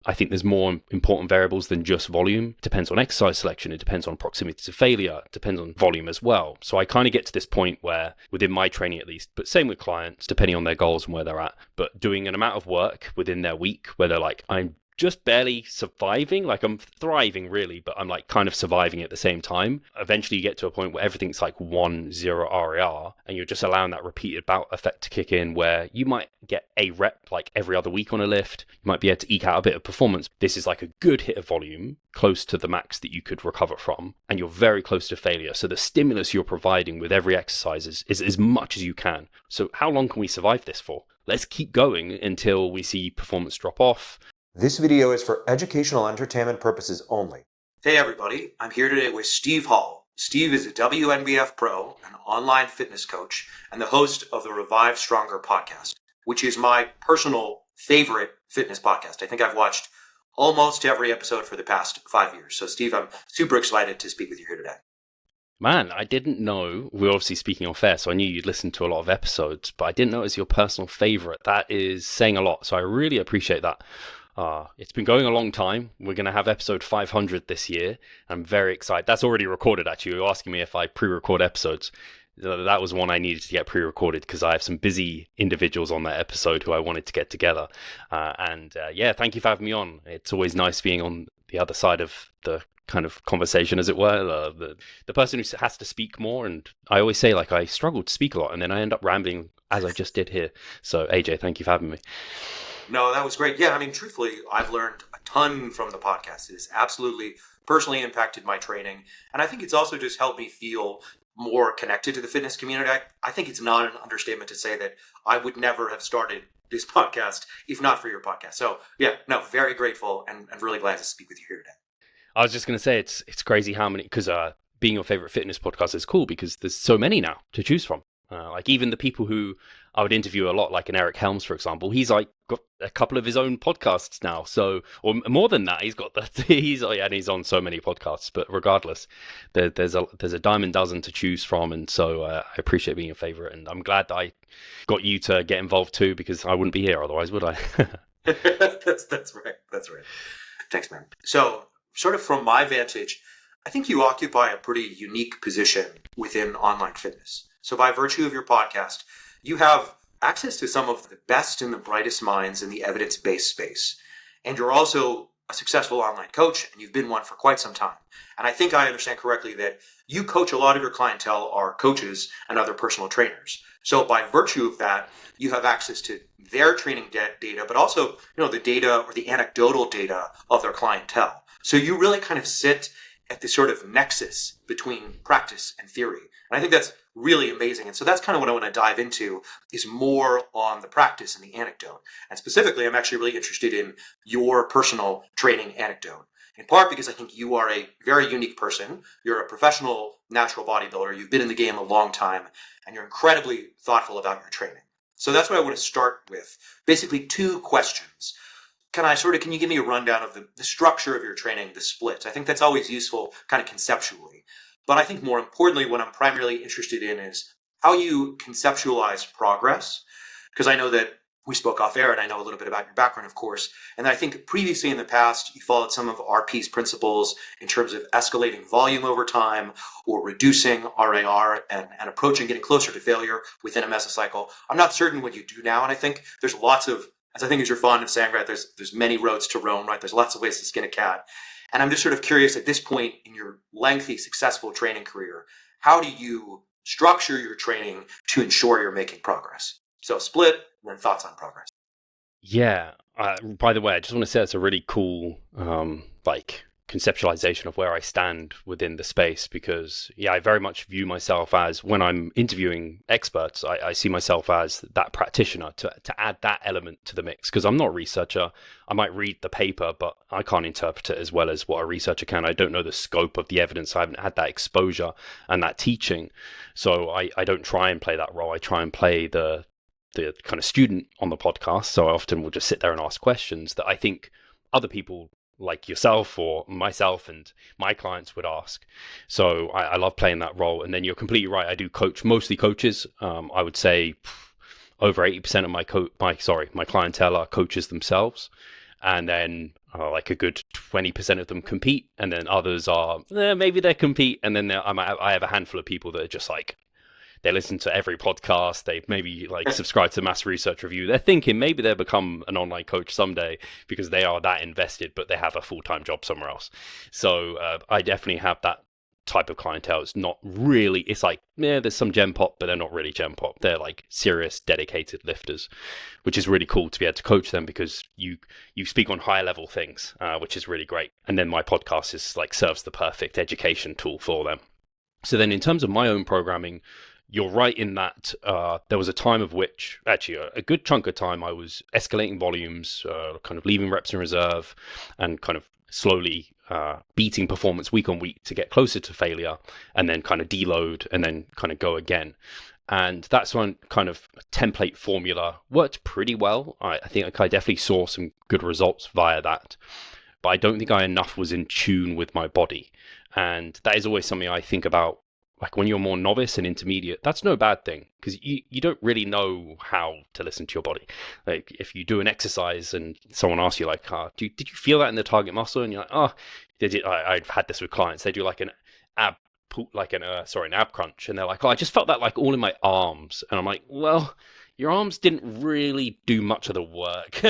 I think there's more important variables than just volume. It depends on exercise selection. It depends on proximity to failure. It depends on volume as well. So I kind of get to this point where, within my training at least, but same with clients, depending on their goals and where they're at, but doing an amount of work within their week where they're like, I'm just barely surviving, like I'm thriving really, but I'm like kind of surviving at the same time. Eventually you get to a point where everything's like 1-0 RAR, and you're just allowing that repeated bout effect to kick in, where you might get a rep like every other week on a lift. You might be able to eke out a bit of performance. This is like a good hit of volume, close to the max that you could recover from, and you're very close to failure. So the stimulus you're providing with every exercise is as much as you can. So how long can we survive this for? Let's keep going until we see performance drop off. This video is for educational entertainment purposes only. Hey everybody, I'm here today with Steve Hall. Steve is a WNBF pro, an online fitness coach, and the host of the Revive Stronger podcast, which is my personal favorite fitness podcast. I think I've watched almost every episode for the past 5 years. So Steve, I'm super excited to speak with you here today. Man, I didn't know, we're obviously speaking off air, so I knew you'd listen to a lot of episodes, but I didn't know it was your personal favorite. That is saying a lot, so I really appreciate that. It's been going a long time. We're going to have episode 500 this year. I'm very excited. That's already recorded, actually. You were asking me if I pre-record episodes. That was one I needed to get pre-recorded because I have some busy individuals on that episode who I wanted to get together. Yeah, thank you for having me on. It's always nice being on the other side of the kind of conversation, as it were, the person who has to speak more. And I always say, like, I struggle to speak a lot, and then I end up rambling, as I just did here. So, AJ, thank you for having me. No, that was great. Yeah, I mean, truthfully, I've learned a ton from the podcast. It has absolutely personally impacted my training. And I think it's also just helped me feel more connected to the fitness community. I think it's not an understatement to say that I would never have started this podcast if not for your podcast. So yeah, no, very grateful and really glad to speak with you here today. I was just going to say, it's crazy how many, because being your favorite fitness podcast is cool because there's so many now to choose from. Like even the people who I would interview a lot, like an Eric Helms, for example, he's like got a couple of his own podcasts now. So, or more than that, he's got he's on so many podcasts. But regardless, there's a dime a dozen to choose from, and so I appreciate being your favorite, and I'm glad that I got you to get involved too, because I wouldn't be here otherwise, would I? That's right. That's right. Thanks, man. So, sort of from my vantage, I think you occupy a pretty unique position within online fitness. So by virtue of your podcast, you have access to some of the best and the brightest minds in the evidence-based space. And you're also a successful online coach, and you've been one for quite some time. And I think I understand correctly that you coach a lot of your clientele are coaches and other personal trainers. So by virtue of that, you have access to their training data, but also, the data or the anecdotal data of their clientele. So you really kind of sit at the sort of nexus between practice and theory. And I think that's really amazing. And so that's kind of what I want to dive into, is more on the practice and the anecdote. And specifically, I'm actually really interested in your personal training anecdote, in part because I think you are a very unique person. You're a professional natural bodybuilder. You've been in the game a long time, and you're incredibly thoughtful about your training. So that's what I want to start with. Basically, 2 questions. Can you give me a rundown of the structure of your training, the split? I think that's always useful kind of conceptually. But I think more importantly, what I'm primarily interested in is how you conceptualize progress. Because I know that we spoke off air and I know a little bit about your background, of course. And I think previously in the past, you followed some of RP's principles in terms of escalating volume over time or reducing RAR and approaching getting closer to failure within a mesocycle. I'm not certain what you do now. And I think there's lots of, as you're fond of saying, right, there's many roads to Rome, right? There's lots of ways to skin a cat. And I'm just sort of curious at this point in your lengthy, successful training career, how do you structure your training to ensure you're making progress? So split, and then thoughts on progress. Yeah. By the way, I just want to say it's a really cool, conceptualization of where I stand within the space, because I very much view myself as, when I'm interviewing experts, I see myself as that practitioner to add that element to the mix, because I'm not a researcher. I might read the paper, but I can't interpret it as well as what a researcher can. I don't know the scope of the evidence. I haven't had that exposure and that teaching. So I don't try and play that role. I try and play the kind of student on the podcast. So I often will just sit there and ask questions that I think other people like yourself or myself and my clients would ask. So I love playing that role. And then you're completely right. I do coach mostly coaches. I would say over 80% of my clientele are coaches themselves. And then like a good 20% of them compete, and then others are maybe they compete, and then I have a handful of people that are just like, they listen to every podcast, they maybe like subscribe to Mass Research Review. They're thinking maybe they'll become an online coach someday because they are that invested, but they have a full-time job somewhere else. So I definitely have that type of clientele. It's not really, it's like, yeah, there's some Gen Pop, but they're not really Gen Pop. They're like serious, dedicated lifters, which is really cool to be able to coach them because you speak on higher level things, which is really great. And then my podcast is like serves the perfect education tool for them. So then in terms of my own programming, you're right in that there was a time of which, actually a good chunk of time, I was escalating volumes, kind of leaving reps in reserve and kind of slowly beating performance week on week to get closer to failure, and then kind of deload and then kind of go again. And that's one kind of template formula worked pretty well. I think I definitely saw some good results via that, but I don't think I enough was in tune with my body. And that is always something I think about. Like when you're more novice and intermediate, that's no bad thing because you don't really know how to listen to your body. Like if you do an exercise and someone asks you like, did you feel that in the target muscle? And you're like, oh, I've had this with clients. They do like an ab crunch, and they're like, oh, I just felt that like all in my arms. And I'm like, well, your arms didn't really do much of the work.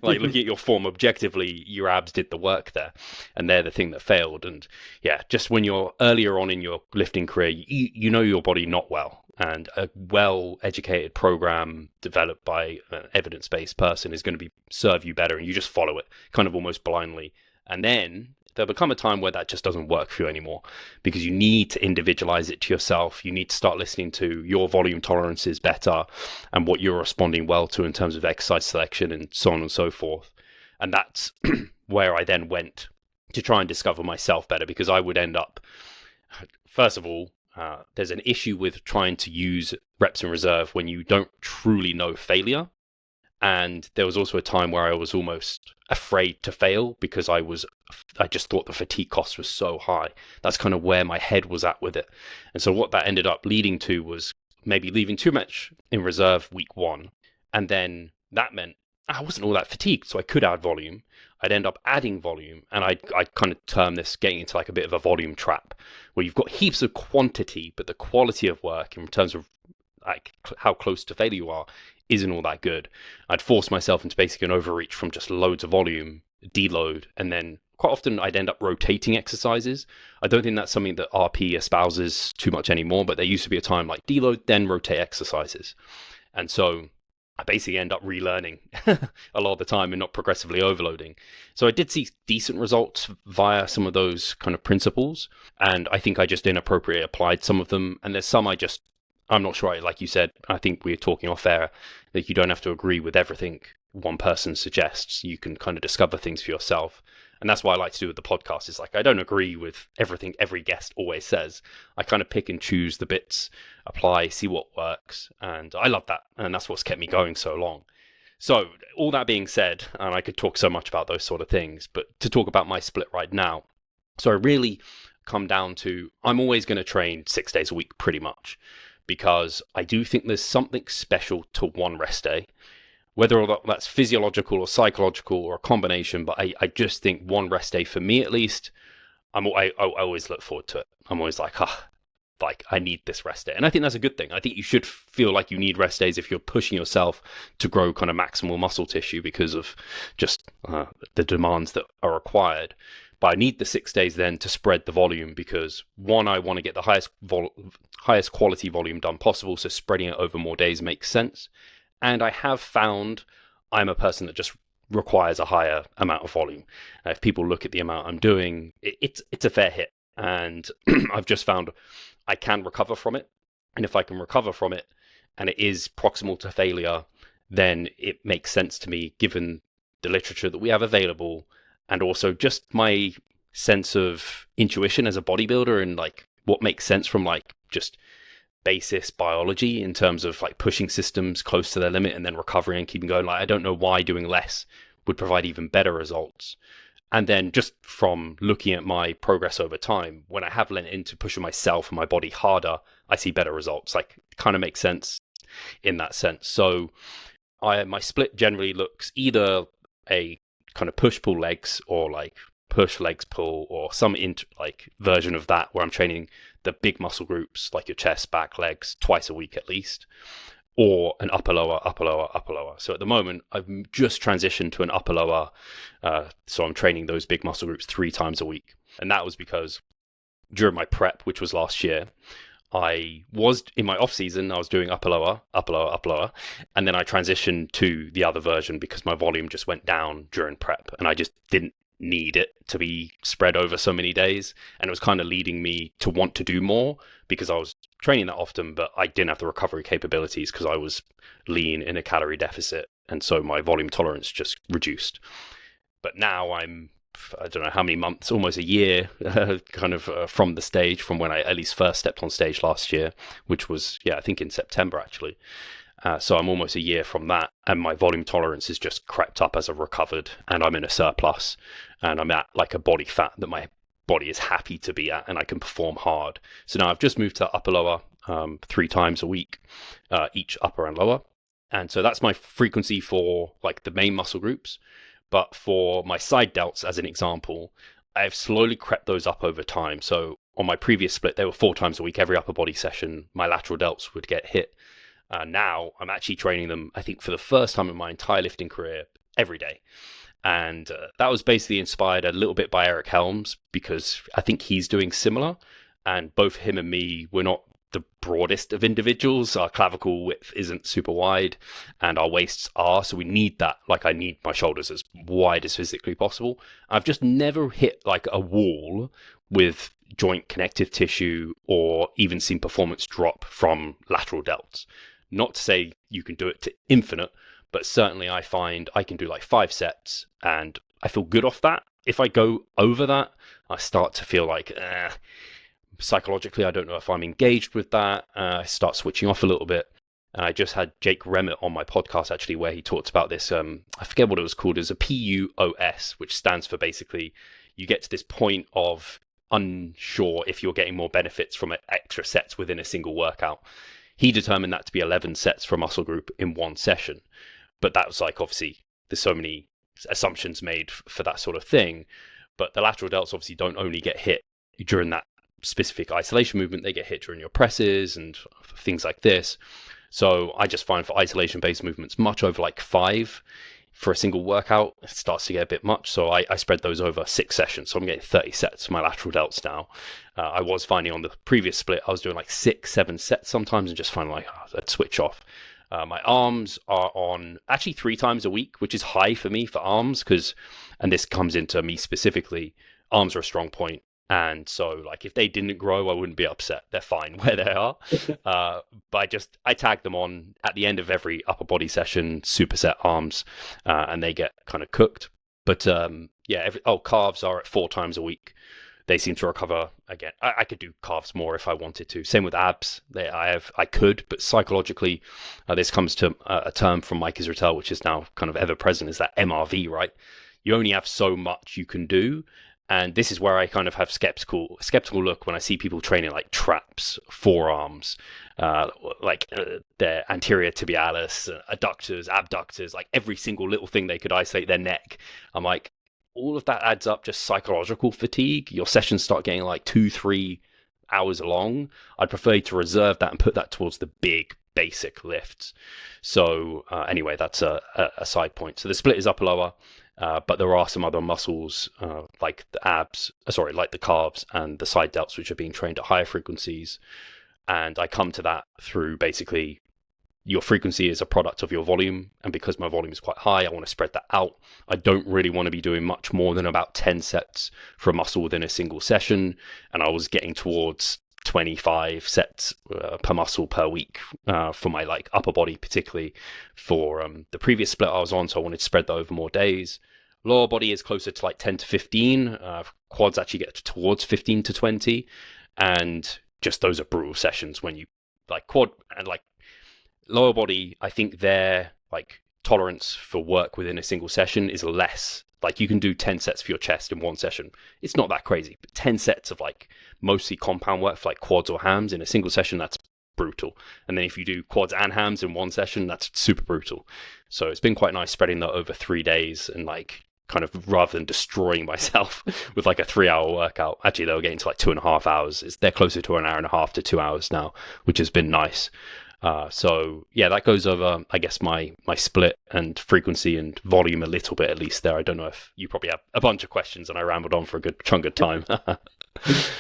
Like looking at your form objectively, your abs did the work there, and they're the thing that failed. And yeah, just when you're earlier on in your lifting career, you know your body not well, and a well-educated program developed by an evidence-based person is going to serve you better, and you just follow it kind of almost blindly. And then there'll become a time where that just doesn't work for you anymore because you need to individualize it to yourself. You need to start listening to your volume tolerances better and what you're responding well to in terms of exercise selection and so on and so forth. And that's where I then went to try and discover myself better, because I would end up, first of all, there's an issue with trying to use reps in reserve when you don't truly know failure. And there was also a time where I was almost afraid to fail because I just thought the fatigue cost was so high. That's kind of where my head was at with it. And so what that ended up leading to was maybe leaving too much in reserve week one. And then that meant I wasn't all that fatigued, so I could add volume. I'd end up adding volume, and I'd kind of term this getting into like a bit of a volume trap, where you've got heaps of quantity, but the quality of work in terms of like how close to failure you are isn't all that good. I'd force myself into basically an overreach from just loads of volume, deload, and then quite often I'd end up rotating exercises. I don't think that's something that RP espouses too much anymore, but there used to be a time like deload, then rotate exercises. And so I basically end up relearning a lot of the time and not progressively overloading. So I did see decent results via some of those kind of principles, and I think I just inappropriately applied some of them. And there's some I'm not sure, like you said, I think we were talking off air, that you don't have to agree with everything one person suggests. You can kind of discover things for yourself. And that's what I like to do with the podcast, is like, I don't agree with everything every guest always says. I kind of pick and choose the bits, apply, see what works. And I love that. And that's what's kept me going so long. So all that being said, and I could talk so much about those sort of things, but to talk about my split right now. So I really come down to, I'm always going to train 6 days a week pretty much, because I do think there's something special to one rest day, whether that's physiological or psychological or a combination. But I just think one rest day, for me at least, I always look forward to it. I'm always like, I need this rest day. And I think that's a good thing. I think you should feel like you need rest days if you're pushing yourself to grow kind of maximal muscle tissue because of just the demands that are required. But I need the 6 days then to spread the volume because, one, I want to get the highest quality volume done possible, so spreading it over more days makes sense. And I have found I'm a person that just requires a higher amount of volume. If people look at the amount I'm doing, it's a fair hit. And I've just found I can recover from it. And if I can recover from it and it is proximal to failure, then it makes sense to me given the literature that we have available, and also just my sense of intuition as a bodybuilder and like what makes sense from like just basis biology in terms of like pushing systems close to their limit and then recovering and keeping going. Like, I don't know why doing less would provide even better results. And then just from looking at my progress over time, when I have leaned into pushing myself and my body harder, I see better results. Like, it kind of makes sense in that sense. So my split generally looks either a kind of push pull legs, or like push legs pull, or some like version of that where I'm training the big muscle groups like your chest, back, legs twice a week at least, or an upper lower, upper lower, upper lower. So at the moment I've just transitioned to an upper lower, so I'm training those big muscle groups 3 times a week. And that was because during my prep, which was last year, I was in my off season, I was doing upper lower, upper lower, upper lower, and then I transitioned to the other version because my volume just went down during prep, and I just didn't need it to be spread over so many days. And it was kind of leading me to want to do more because I was training that often, but I didn't have the recovery capabilities because I was lean in a calorie deficit, and so my volume tolerance just reduced. But now I don't know how many months, almost a year, from the stage, from when I at least first stepped on stage last year, which was, I think in September actually. So I'm almost a year from that, and my volume tolerance has just crept up as I've recovered, and I'm in a surplus, and I'm at like a body fat that my body is happy to be at, and I can perform hard. So now I've just moved to upper lower 3 times a week, each upper and lower. And so that's my frequency for like the main muscle groups. But for my side delts, as an example, I've slowly crept those up over time. So on my previous split, they were 4 times a week, every upper body session. My lateral delts would get hit. Now I'm actually training them, I think, for the first time in my entire lifting career, every day. And that was basically inspired a little bit by Eric Helms, because I think he's doing similar. And both him and me, we're not the broadest of individuals. Our clavicle width isn't super wide, and our waists are, so we need that. Like, I need my shoulders as wide as physically possible. I've just never hit like a wall with joint connective tissue, or even seen performance drop from lateral delts. Not to say you can do it to infinite, but certainly I find I can do like 5 sets and I feel good off that. If I go over that, I start to feel like psychologically, I don't know if I'm engaged with that. I start switching off a little bit. And I just had Jake Remmett on my podcast, actually, where he talked about this. I forget what it was called. It was a PUOS, which stands for basically you get to this point of unsure if you're getting more benefits from extra sets within a single workout. He determined that to be 11 sets for a muscle group in one session. But that was like, obviously, there's so many assumptions made for that sort of thing. But the lateral delts obviously don't only get hit during that specific isolation movement, they get hit during your presses and things like this. So I just find for isolation based movements, much over like 5 for a single workout, it starts to get a bit much. So I spread those over 6 sessions. So I'm getting 30 sets for my lateral delts now. I was finding on the previous split, I was doing like 6, 7 sets sometimes, and just finding like, I'd switch off. My arms are on actually 3 times a week, which is high for me for arms, and this comes into me specifically, arms are a strong point. And so, like, if they didn't grow, I wouldn't be upset. They're fine where they are. But I tag them on at the end of every upper body session, superset arms, and they get kind of cooked. But calves are at 4 times a week. They seem to recover again. I could do calves more if I wanted to. Same with abs. I could, but psychologically, this comes to a term from Mike Israel, which is now kind of ever present, is that MRV, right? You only have so much you can do. And this is where I kind of have skeptical look when I see people training like traps, forearms, their anterior tibialis, adductors, abductors, like every single little thing they could isolate their neck. I'm like, all of that adds up just psychological fatigue. Your sessions start getting like 2-3 hours long. I'd prefer to reserve that and put that towards the big basic lifts. So anyway, that's a side point. So the split is upper lower. But there are some other muscles like the calves and the side delts, which are being trained at higher frequencies. And I come to that through basically your frequency is a product of your volume. And because my volume is quite high, I want to spread that out. I don't really want to be doing much more than about 10 sets for a muscle within a single session. And I was getting towards 25 sets per muscle per week for my like upper body, particularly for the previous split I was on. So I wanted to spread that over more days. Lower body is closer to like 10 to 15. Quads actually get towards 15 to 20. And just those are brutal sessions when you like quad and like lower body. I think their like tolerance for work within a single session is less. Like you can do 10 sets for your chest in one session. It's not that crazy, but 10 sets of like mostly compound work for like quads or hams in a single session, that's brutal. And then if you do quads and hams in one session, that's super brutal. So it's been quite nice spreading that over 3 days and like kind of rather than destroying myself with like a 3-hour workout. Actually, they were getting to like 2.5 hours. They're closer to an hour and a half to 2 hours now, which has been nice. So yeah, that goes over, I guess, my split and frequency and volume a little bit, at least there. I don't know if you probably have a bunch of questions and I rambled on for a good chunk of time.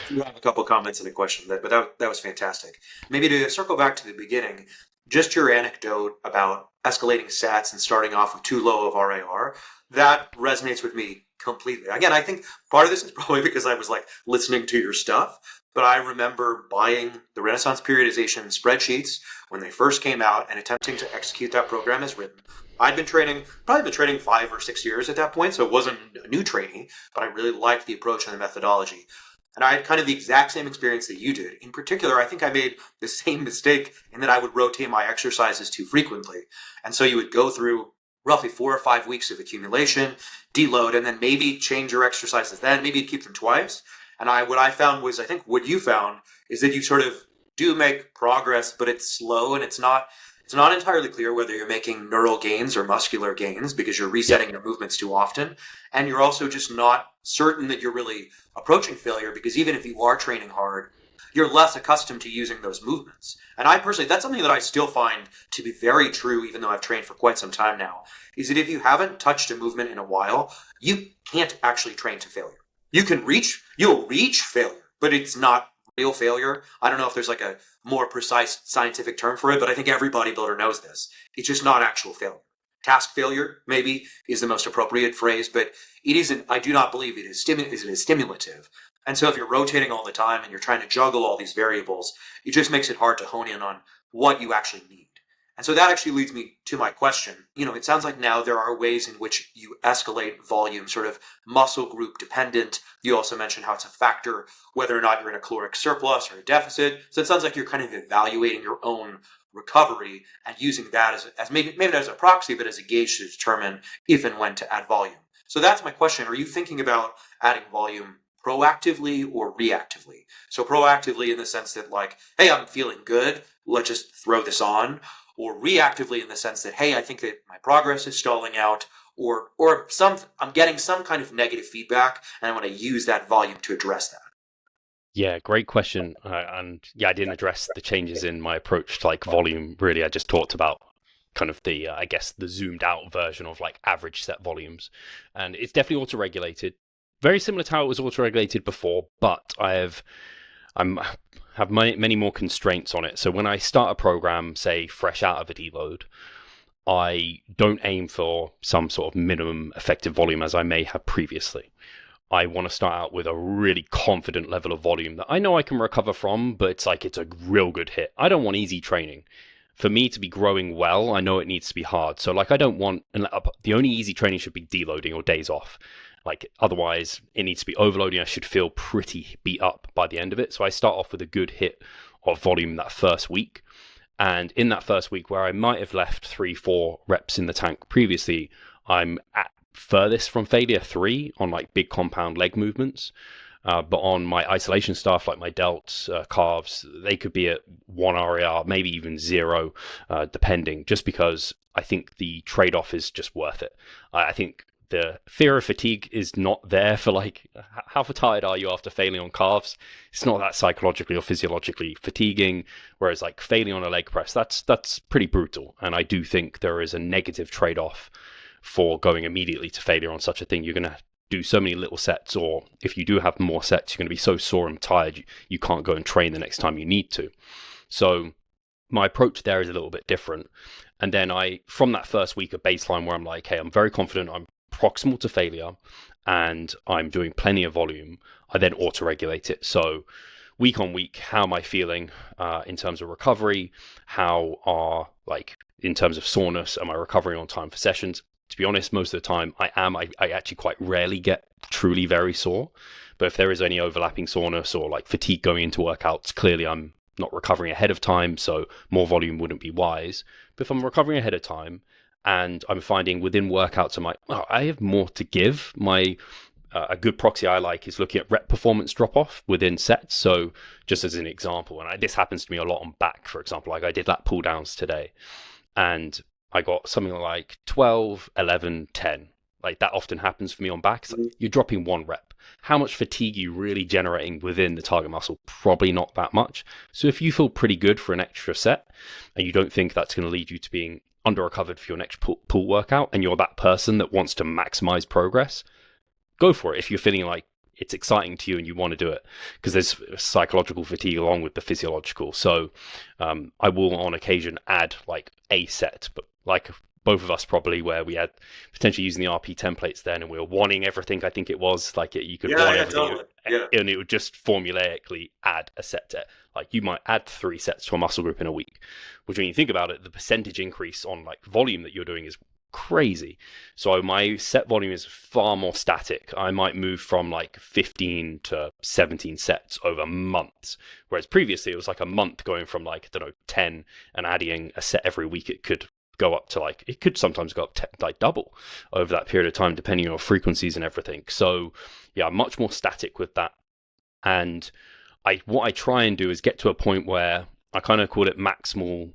You have a couple of comments and a question, but that was fantastic. Maybe to circle back to the beginning, just your anecdote about escalating sets and starting off with too low of RAR, that resonates with me completely. Again, I think part of this is probably because I was like listening to your stuff, but I remember buying the Renaissance periodization spreadsheets when they first came out and attempting to execute that program as written. I'd been probably been training 5 or 6 years at that point, so it wasn't a new trainee, but I really liked the approach and the methodology. And I had kind of the exact same experience that you did. In particular, I think I made the same mistake in that I would rotate my exercises too frequently. And so you would go through roughly 4 or 5 weeks of accumulation, deload, and then maybe change your exercises then, maybe you'd keep them twice. And what I found was, I think what you found is that you sort of do make progress, but it's slow and it's not entirely clear whether you're making neural gains or muscular gains because you're resetting your movements too often. And you're also just not certain that you're really approaching failure because even if you are training hard, you're less accustomed to using those movements. And I personally, that's something that I still find to be very true, even though I've trained for quite some time now, is that if you haven't touched a movement in a while, you can't actually train to failure. You'll reach failure, but it's not real failure. I don't know if there's like a more precise scientific term for it, but I think every bodybuilder knows this. It's just not actual failure. Task failure, maybe, is the most appropriate phrase, but it isn't. I do not believe it is stimulative. And so if you're rotating all the time and you're trying to juggle all these variables, it just makes it hard to hone in on what you actually need. And so that actually leads me to my question. It sounds like now there are ways in which you escalate volume, sort of muscle group dependent. You also mentioned how it's a factor whether or not you're in a caloric surplus or a deficit. So it sounds like you're kind of evaluating your own recovery and using that as maybe not as a proxy, but as a gauge to determine if and when to add volume. So that's my question. Are you thinking about adding volume proactively or reactively? So proactively in the sense that like, hey, I'm feeling good, let's just throw this on. Or reactively in the sense that, hey, I think that my progress is stalling out, or I'm getting some kind of negative feedback, and I want to use that volume to address that. Yeah, great question. And yeah, I didn't address the changes in my approach to like volume. Really, I just talked about kind of the, I guess, the zoomed out version of like average set volumes. And it's definitely auto-regulated. Very similar to how it was auto-regulated before, but I have many more constraints on it. So when I start a program, say fresh out of a deload, I don't aim for some sort of minimum effective volume as I may have previously. I want to start out with a really confident level of volume that I know I can recover from, but it's a real good hit. I don't want easy training. For me to be growing well, I know it needs to be hard. So like I don't want, the only easy training should be deloading or days off. Like otherwise it needs to be overloading. I should feel pretty beat up by the end of it. So I start off with a good hit of volume that first week. And in that first week where I might have left 3-4 reps in the tank previously, I'm at furthest from failure 3 on like big compound leg movements. But on my isolation stuff, like my delts, calves, they could be at 1 RAR, maybe even 0, depending, just because I think the trade-off is just worth it. I think the fear of fatigue is not there for like, how tired are you after failing on calves? It's not that psychologically or physiologically fatiguing, whereas like failing on a leg press, that's pretty brutal. And I do think there is a negative trade-off for going immediately to failure on such a thing. You're going to do so many little sets, or if you do have more sets, you're going to be so sore and tired you can't go and train the next time you need to. So my approach there is a little bit different. And then from that first week of baseline where I'm like, hey, I'm very confident, I'm proximal to failure, and I'm doing plenty of volume, I then auto-regulate it. So week on week, how am I feeling in terms of recovery? In terms of soreness, am I recovering on time for sessions? To be honest, most of the time I am. I actually quite rarely get truly very sore. But if there is any overlapping soreness or like fatigue going into workouts, clearly I'm not recovering ahead of time, so more volume wouldn't be wise. But if I'm recovering ahead of time and I'm finding within workouts, I'm like, oh, I have more to give. A good proxy I like is looking at rep performance drop-off within sets. So just as an example, and this happens to me a lot on back, for example, like I did lat pull downs today, and I got something like 12, 11, 10 like that often happens for me on back. It's like you're dropping 1 rep. How much fatigue are you really generating within the target muscle? Probably not that much. So if you feel pretty good for an extra set and you don't think that's going to lead you to being under recovered for your next pull workout, and you're that person that wants to maximize progress, go for it. If you're feeling like it's exciting to you and you want to do it, because there's psychological fatigue along with the physiological. So I will on occasion add like a set, but like both of us probably, where we had potentially using the RP templates then, and we were wanting everything. I think it was like you could want everything, totally. and it would just formulaically add a set to it. Like you might add 3 sets to a muscle group in a week, which when you think about it, the percentage increase on like volume that you're doing is crazy. So my set volume is far more static. I might move from like 15 to 17 sets over months, whereas previously it was like a month going from like, I don't know, 10 and adding a set every week. It could go up to like, it could sometimes go up to like double over that period of time, depending on frequencies and everything. So yeah, I'm much more static with that. And what I try and do is get to a point where I kind of call it maximal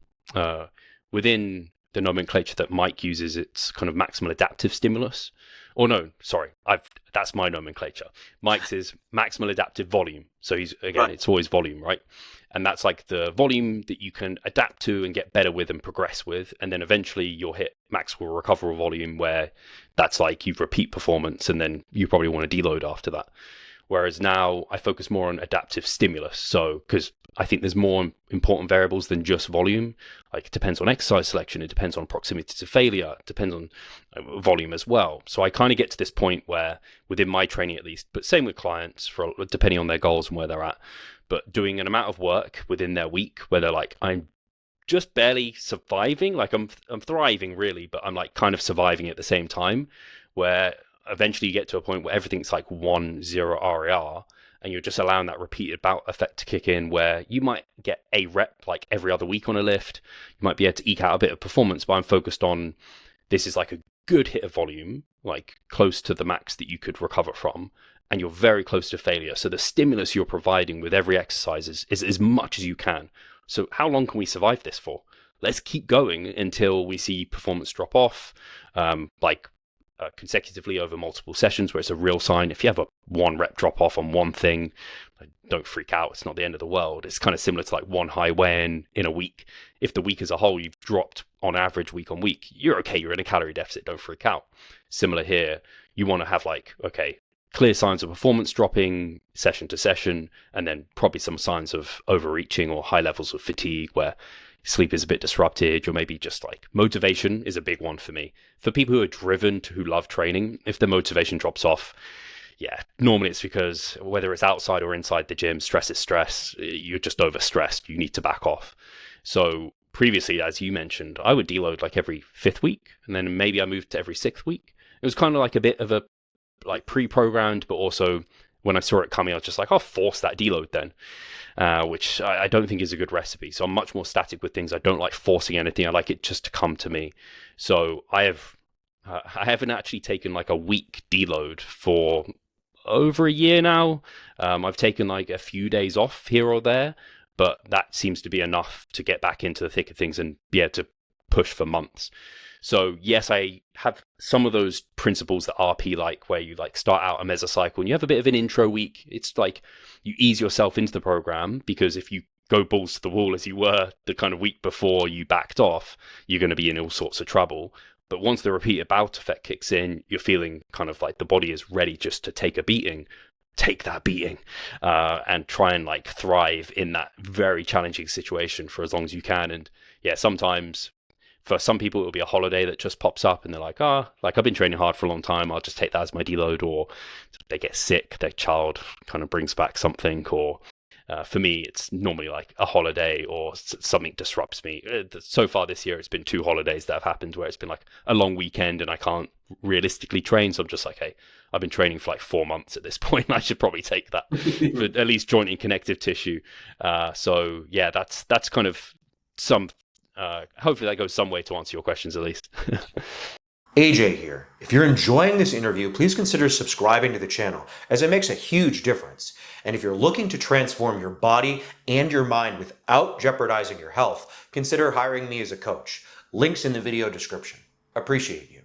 within the nomenclature that Mike uses. It's kind of maximal adaptive stimulus. Or no, sorry, that's my nomenclature. Mike's is maximal adaptive volume. So he's again, right. It's always volume, right? And that's like the volume that you can adapt to and get better with and progress with. And then eventually you'll hit maximal recoverable volume, where that's like you repeat performance and then you probably want to deload after that. Whereas now I focus more on adaptive stimulus. So, because I think there's more important variables than just volume. Like it depends on exercise selection, it depends on proximity to failure, it depends on volume as well. So I kind of get to this point where, within my training at least, but same with clients, depending on their goals and where they're at, but doing an amount of work within their week where they're like, I'm just barely surviving, like I'm thriving really, but I'm like kind of surviving at the same time, where eventually you get to a point where everything's like 1-0 RAR, and you're just allowing that repeated bout effect to kick in, where you might get a rep like every other week on a lift. You might be able to eke out a bit of performance, but I'm focused on, this is like a good hit of volume, like close to the max that you could recover from, and you're very close to failure. So the stimulus you're providing with every exercise is as much as you can. So how long can we survive this for? Let's keep going until we see performance drop off, consecutively over multiple sessions, where it's a real sign. If you have a 1 rep drop off on one thing, don't freak out. It's not the end of the world. It's kind of similar to like one high weigh-in in a week. If the week as a whole you've dropped on average week on week, you're okay. You're in a calorie deficit. Don't freak out. Similar here. You want to have like, okay, clear signs of performance dropping session to session, and then probably some signs of overreaching or high levels of fatigue where sleep is a bit disrupted, or maybe just like motivation is a big one for me. For people who are driven, who love training, if the motivation drops off, yeah, normally it's because whether it's outside or inside the gym, stress is stress. You're just overstressed. You need to back off. So previously, as you mentioned, I would deload like every 5th week, and then maybe I moved to every 6th week. It was kind of like a bit of a like pre-programmed, but also when I saw it coming, I was just like, I'll force that deload then, which I don't think is a good recipe. So I'm much more static with things. I don't like forcing anything. I like it just to come to me. So I haven't actually taken like a week deload for over a year now. I've taken like a few days off here or there, but that seems to be enough to get back into the thick of things and be able to push for months. So yes, I have some of those principles that RP like, where you like start out a mesocycle and you have a bit of an intro week. It's like you ease yourself into the program, because if you go balls to the wall as you were the kind of week before you backed off, you're going to be in all sorts of trouble. But once the repeated bout effect kicks in, you're feeling kind of like the body is ready just to take a beating. Take that beating and try and like thrive in that very challenging situation for as long as you can. And yeah, sometimes for some people, it'll be a holiday that just pops up and they're like, like I've been training hard for a long time. I'll just take that as my deload. Or they get sick, their child kind of brings back something. Or for me, it's normally like a holiday or something disrupts me. So far this year, it's been 2 holidays that have happened where it's been like a long weekend and I can't realistically train. So I'm just like, hey, I've been training for like 4 months at this point. I should probably take that for at least joint and connective tissue. So yeah, that's kind of some... hopefully that goes some way to answer your questions at least. AJ here. If you're enjoying this interview, please consider subscribing to the channel, as it makes a huge difference. And if you're looking to transform your body and your mind without jeopardizing your health, consider hiring me as a coach. Links in the video description. Appreciate you.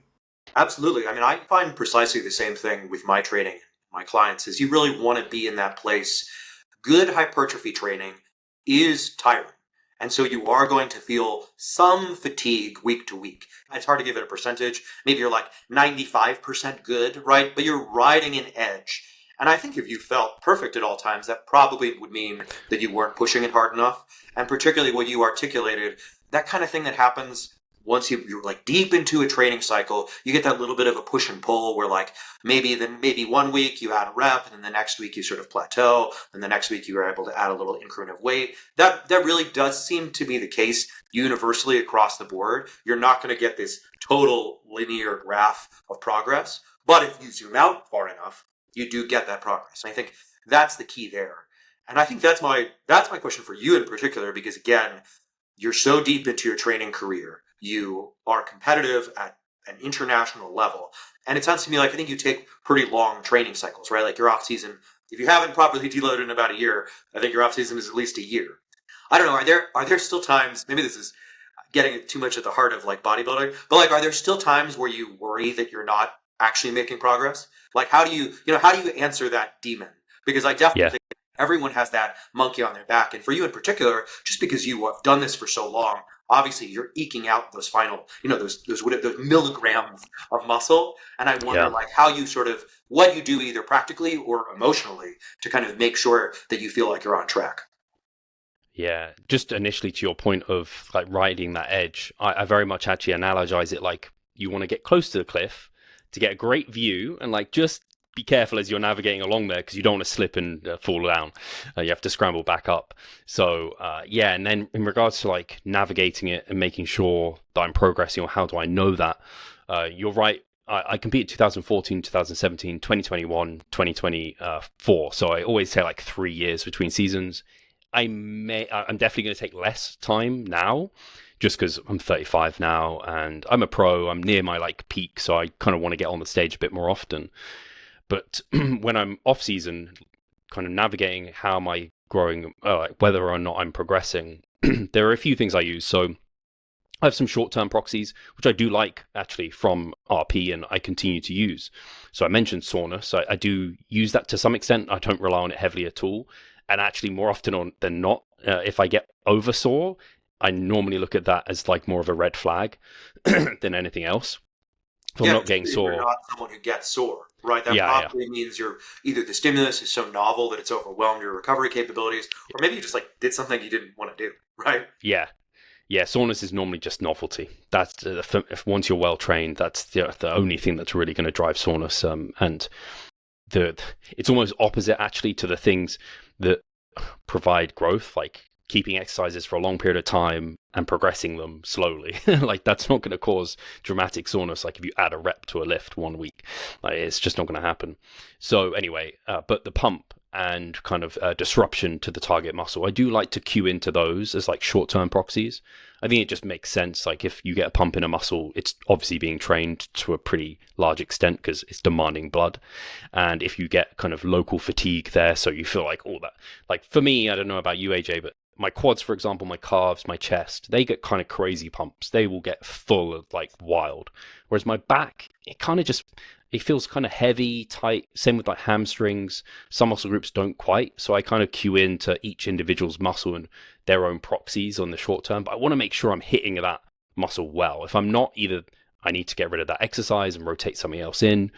Absolutely. I mean, I find precisely the same thing with my training, my clients, is you really want to be in that place. Good hypertrophy training is tiring. And so you are going to feel some fatigue week to week. It's hard to give it a percentage. Maybe you're like 95% good, right? But you're riding an edge. And I think if you felt perfect at all times, that probably would mean that you weren't pushing it hard enough. And particularly what you articulated, that kind of thing that happens once you're like deep into a training cycle, you get that little bit of a push and pull where like maybe 1 week you add a rep, and then the next week you sort of plateau, and the next week you are able to add a little increment of weight. That really does seem to be the case universally across the board. You're not going to get this total linear graph of progress, but if you zoom out far enough, you do get that progress. And I think that's the key there. And I think that's my question for you in particular, because again, you're so deep into your training career. You are competitive at an international level. And it sounds to me like I think you take pretty long training cycles, right? Like your off season, if you haven't properly deloaded in about a year, I think your off season is at least a year. I don't know. Are there still times, maybe this is getting too much at the heart of like bodybuilding, but like, are there still times where you worry that you're not actually making progress? Like, how do you answer that demon? Because I definitely think everyone has that monkey on their back. And for you in particular, just because you have done this for so long, obviously you're eking out those final, those milligrams of muscle. And I wonder like how you what you do either practically or emotionally to kind of make sure that you feel like you're on track. Yeah, just initially to your point of like riding that edge, I very much actually analogize it like you want to get close to the cliff to get a great view, and like just be careful as you're navigating along there because you don't want to slip and fall down. You have to scramble back up. So and then in regards to like navigating it and making sure that I'm progressing, or how do I know that? You're right. I competed 2014, 2017, 2021, 2024. So I always say like 3 years between seasons. I'm definitely going to take less time now, just because I'm 35 now and I'm a pro. I'm near my like peak, so I kind of want to get on the stage a bit more often. But when I'm off season, kind of navigating how am I growing, whether or not I'm progressing, there are a few things I use. So I have some short-term proxies, which I do like actually from RP, and I continue to use. So I mentioned soreness. I do use that to some extent. I don't rely on it heavily at all. And actually more often than not, if I get over sore, I normally look at that as like more of a red flag than anything else. If I'm not getting sore. You're not someone who gets sore, right? That probably means you're either the stimulus is so novel that it's overwhelmed your recovery capabilities, or maybe you just like did something you didn't want to do, right? Yeah. Yeah, soreness is normally just novelty. That's if once you're well trained, that's the only thing that's really going to drive soreness. And it's almost opposite actually to the things that provide growth, like keeping exercises for a long period of time and progressing them slowly. Like that's not going to cause dramatic soreness. Like if you add a rep to a lift 1 week, like it's just not going to happen. So anyway, but the pump and kind of disruption to the target muscle, I do like to cue into those as like short-term proxies. I think it just makes sense. Like if you get a pump in a muscle, it's obviously being trained to a pretty large extent because it's demanding blood. And if you get kind of local fatigue there, so you feel like all that, like for me, I don't know about you, AJ, but my quads, for example, my calves, my chest, they get kind of crazy pumps. They will get full of like wild. Whereas my back, it feels kind of heavy, tight. Same with like hamstrings. Some muscle groups don't quite. So I kind of cue into each individual's muscle and their own proxies on the short term. But I want to make sure I'm hitting that muscle well. If I'm not, either I need to get rid of that exercise and rotate something else in,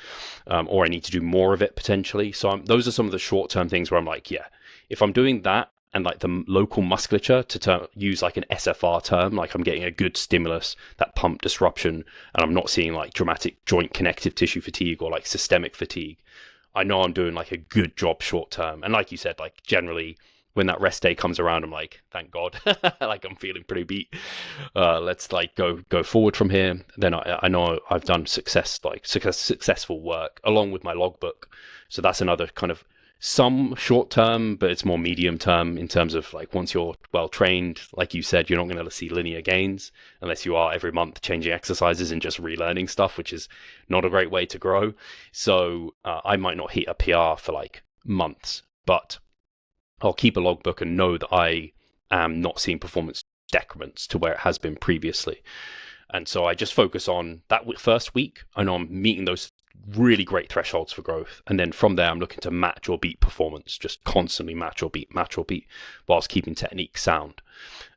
or I need to do more of it potentially. So those are some of the short term things where I'm like, yeah, if I'm doing that, and like the local musculature to use like an SFR term, like I'm getting a good stimulus, that pump disruption, and I'm not seeing like dramatic joint connective tissue fatigue or like systemic fatigue, I know I'm doing like a good job short term. And like you said, like generally when that rest day comes around, I'm like, thank God, like I'm feeling pretty beat. Let's like go forward from here. Then I know I've done successful work along with my logbook. So that's another kind of some short term, but it's more medium term in terms of like once you're well trained, like you said, you're not going to see linear gains unless you are every month changing exercises and just relearning stuff, which is not a great way to grow. So I might not hit a PR for like months, but I'll keep a logbook and know that I am not seeing performance decrements to where it has been previously. And so I just focus on that first week and on meeting those really great thresholds for growth. And then from there, I'm looking to match or beat performance, just constantly match or beat, whilst keeping technique sound.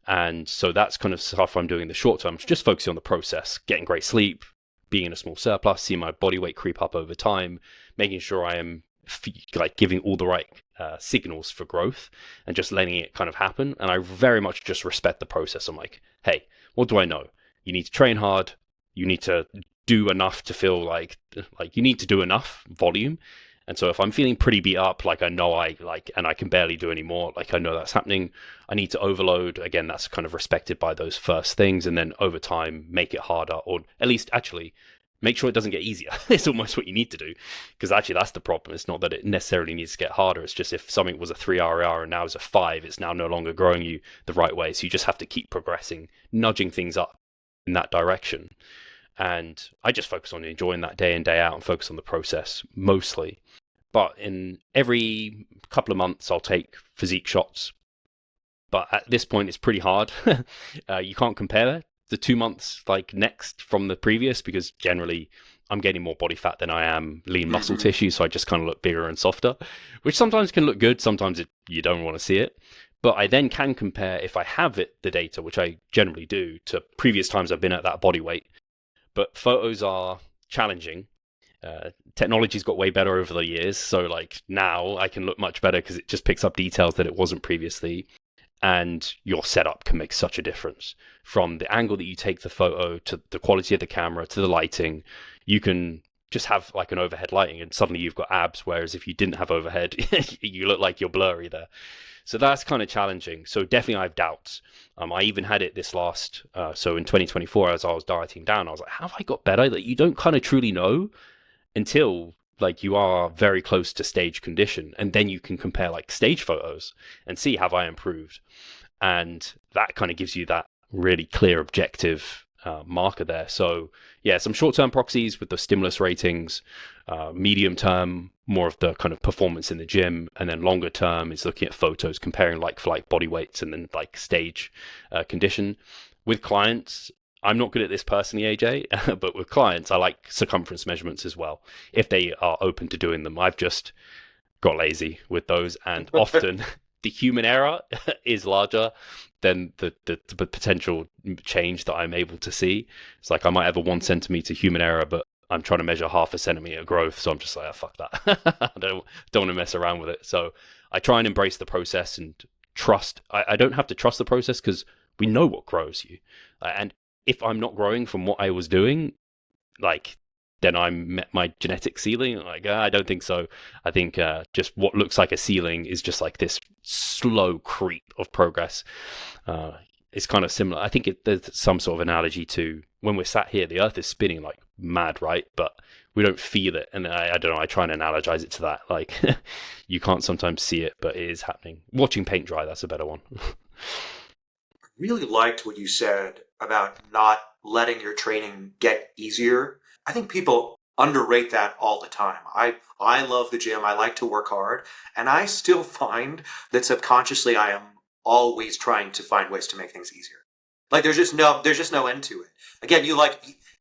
And so that's kind of stuff I'm doing in the short term, just focusing on the process, getting great sleep, being in a small surplus, seeing my body weight creep up over time, making sure I am like giving all the right signals for growth and just letting it kind of happen. And I very much just respect the process. I'm like, hey, what do I know? You need to train hard. You need to do enough to feel like you need to do enough volume. And so if I'm feeling pretty beat up, like I know and I can barely do any more, like I know that's happening, I need to overload. Again, that's kind of respected by those first things. And then over time, make it harder, or at least actually make sure it doesn't get easier. It's almost what you need to do, because actually that's the problem. It's not that it necessarily needs to get harder. It's just if something was a 3 RR and now is a 5, it's now no longer growing you the right way. So you just have to keep progressing, nudging things up in that direction. And I just focus on enjoying that day in, day out, and focus on the process mostly. But in every couple of months, I'll take physique shots. But at this point, it's pretty hard. You can't compare the 2 months like next from the previous, because generally I'm getting more body fat than I am lean muscle tissue. So I just kind of look bigger and softer, which sometimes can look good. Sometimes you don't want to see it. But I then can compare, if I have the data, which I generally do, to previous times I've been at that body weight. But photos are challenging. Technology's got way better over the years. So like now I can look much better because it just picks up details that it wasn't previously. And your setup can make such a difference. From the angle that you take the photo to the quality of the camera to the lighting. You can just have like an overhead lighting and suddenly you've got abs, whereas if you didn't have overhead, you look like you're blurry there. So that's kind of challenging. So definitely I have doubts. I even had it this last, so in 2024, as I was dieting down, I was like, have I got better? That you don't kind of truly know until like you are very close to stage condition. And then you can compare like stage photos and see, have I improved? And that kind of gives you that really clear objective marker there. So yeah, some short-term proxies with the stimulus ratings, medium term, more of the kind of performance in the gym, and then longer term is looking at photos, comparing like for like body weights and then like stage condition. With clients, I'm not good at this personally, AJ, but with clients, I like circumference measurements as well, if they are open to doing them. I've just got lazy with those, and often the human error is larger than the potential change that I'm able to see. It's like I might have a 1 centimeter human error, but I'm trying to measure 0.5 centimeter growth. So I'm just like, oh, fuck that. I don't want to mess around with it. So I try and embrace the process and trust. I don't have to trust the process because we know what grows you. And if I'm not growing from what I was doing, like, then I met my genetic ceiling. Like, I don't think so. I think just what looks like a ceiling is just like this slow creep of progress. It's kind of similar. I think there's some sort of analogy to when we're sat here, the earth is spinning like mad, right? But we don't feel it. And I don't know, I try and analogize it to that. Like, you can't sometimes see it, but it is happening. Watching paint dry, that's a better one. Really liked what you said about not letting your training get easier. I think people underrate that all the time. I love the gym. I like to work hard, and I still find that subconsciously I am always trying to find ways to make things easier. Like there's just no end to it. Again,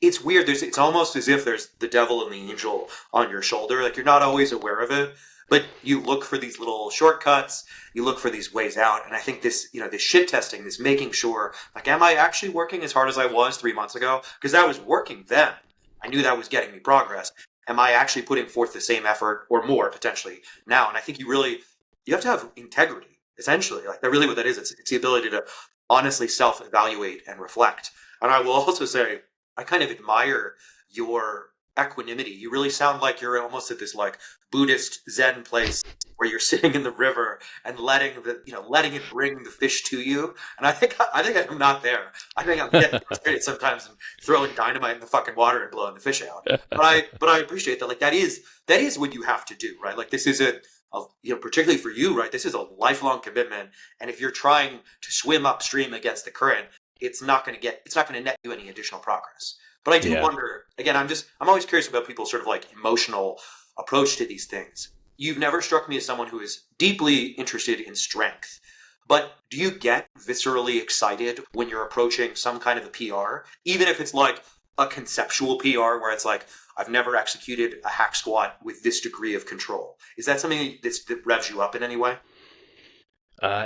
it's weird. It's almost as if there's the devil and the angel on your shoulder. Like you're not always aware of it, but you look for these little shortcuts. You look for these ways out. And I think this shit testing, this making sure, like, am I actually working as hard as I was 3 months ago? Because that was working then. I knew that was getting me progress. Am I actually putting forth the same effort or more potentially now? And I think you have to have integrity, essentially. Like that really what that is. It's the ability to honestly self-evaluate and reflect. And I will also say, I kind of admire your equanimity. You really sound like you're almost at this like Buddhist Zen place where you're sitting in the river and letting it bring the fish to you. And I think I'm not there. I think I'm getting frustrated sometimes and throwing dynamite in the fucking water and blowing the fish out. But I appreciate that. Like that is what you have to do, right? Like this is particularly for you, right? This is a lifelong commitment. And if you're trying to swim upstream against the current, it's not going to net you any additional progress. But I do wonder, again, I'm always curious about people's sort of like emotional approach to these things. You've never struck me as someone who is deeply interested in strength, But do you get viscerally excited when you're approaching some kind of a PR, even if it's like a conceptual PR where it's like, I've never executed a hack squat with this degree of control? Is that something that revs you up in any way?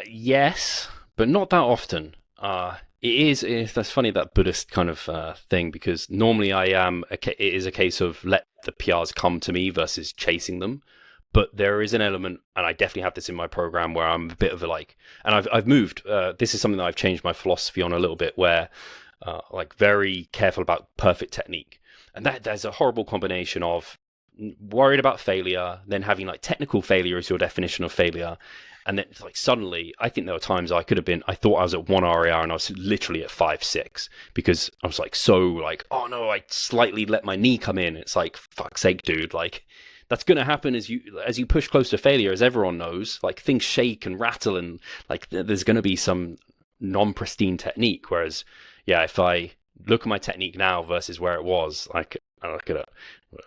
Yes, but not that often. That's funny, that Buddhist kind of thing, because normally it is a case of let the PRs come to me versus chasing them. But there is an element, and I definitely have this in my program, where I'm a bit of a like, and I've moved. This is something that I've changed my philosophy on a little bit, where like very careful about perfect technique, and that there's a horrible combination of worried about failure, then having like technical failure as your definition of failure. And then like suddenly, I think there were times I thought I was at 1 RAR and I was literally at 5-6 because I was like, so like, oh no, I slightly let my knee come in. It's like, fuck's sake, dude. Like that's going to happen as you push close to failure, as everyone knows, like things shake and rattle and like there's going to be some non-pristine technique. Whereas, yeah, if I look at my technique now versus where it was, like I look at it,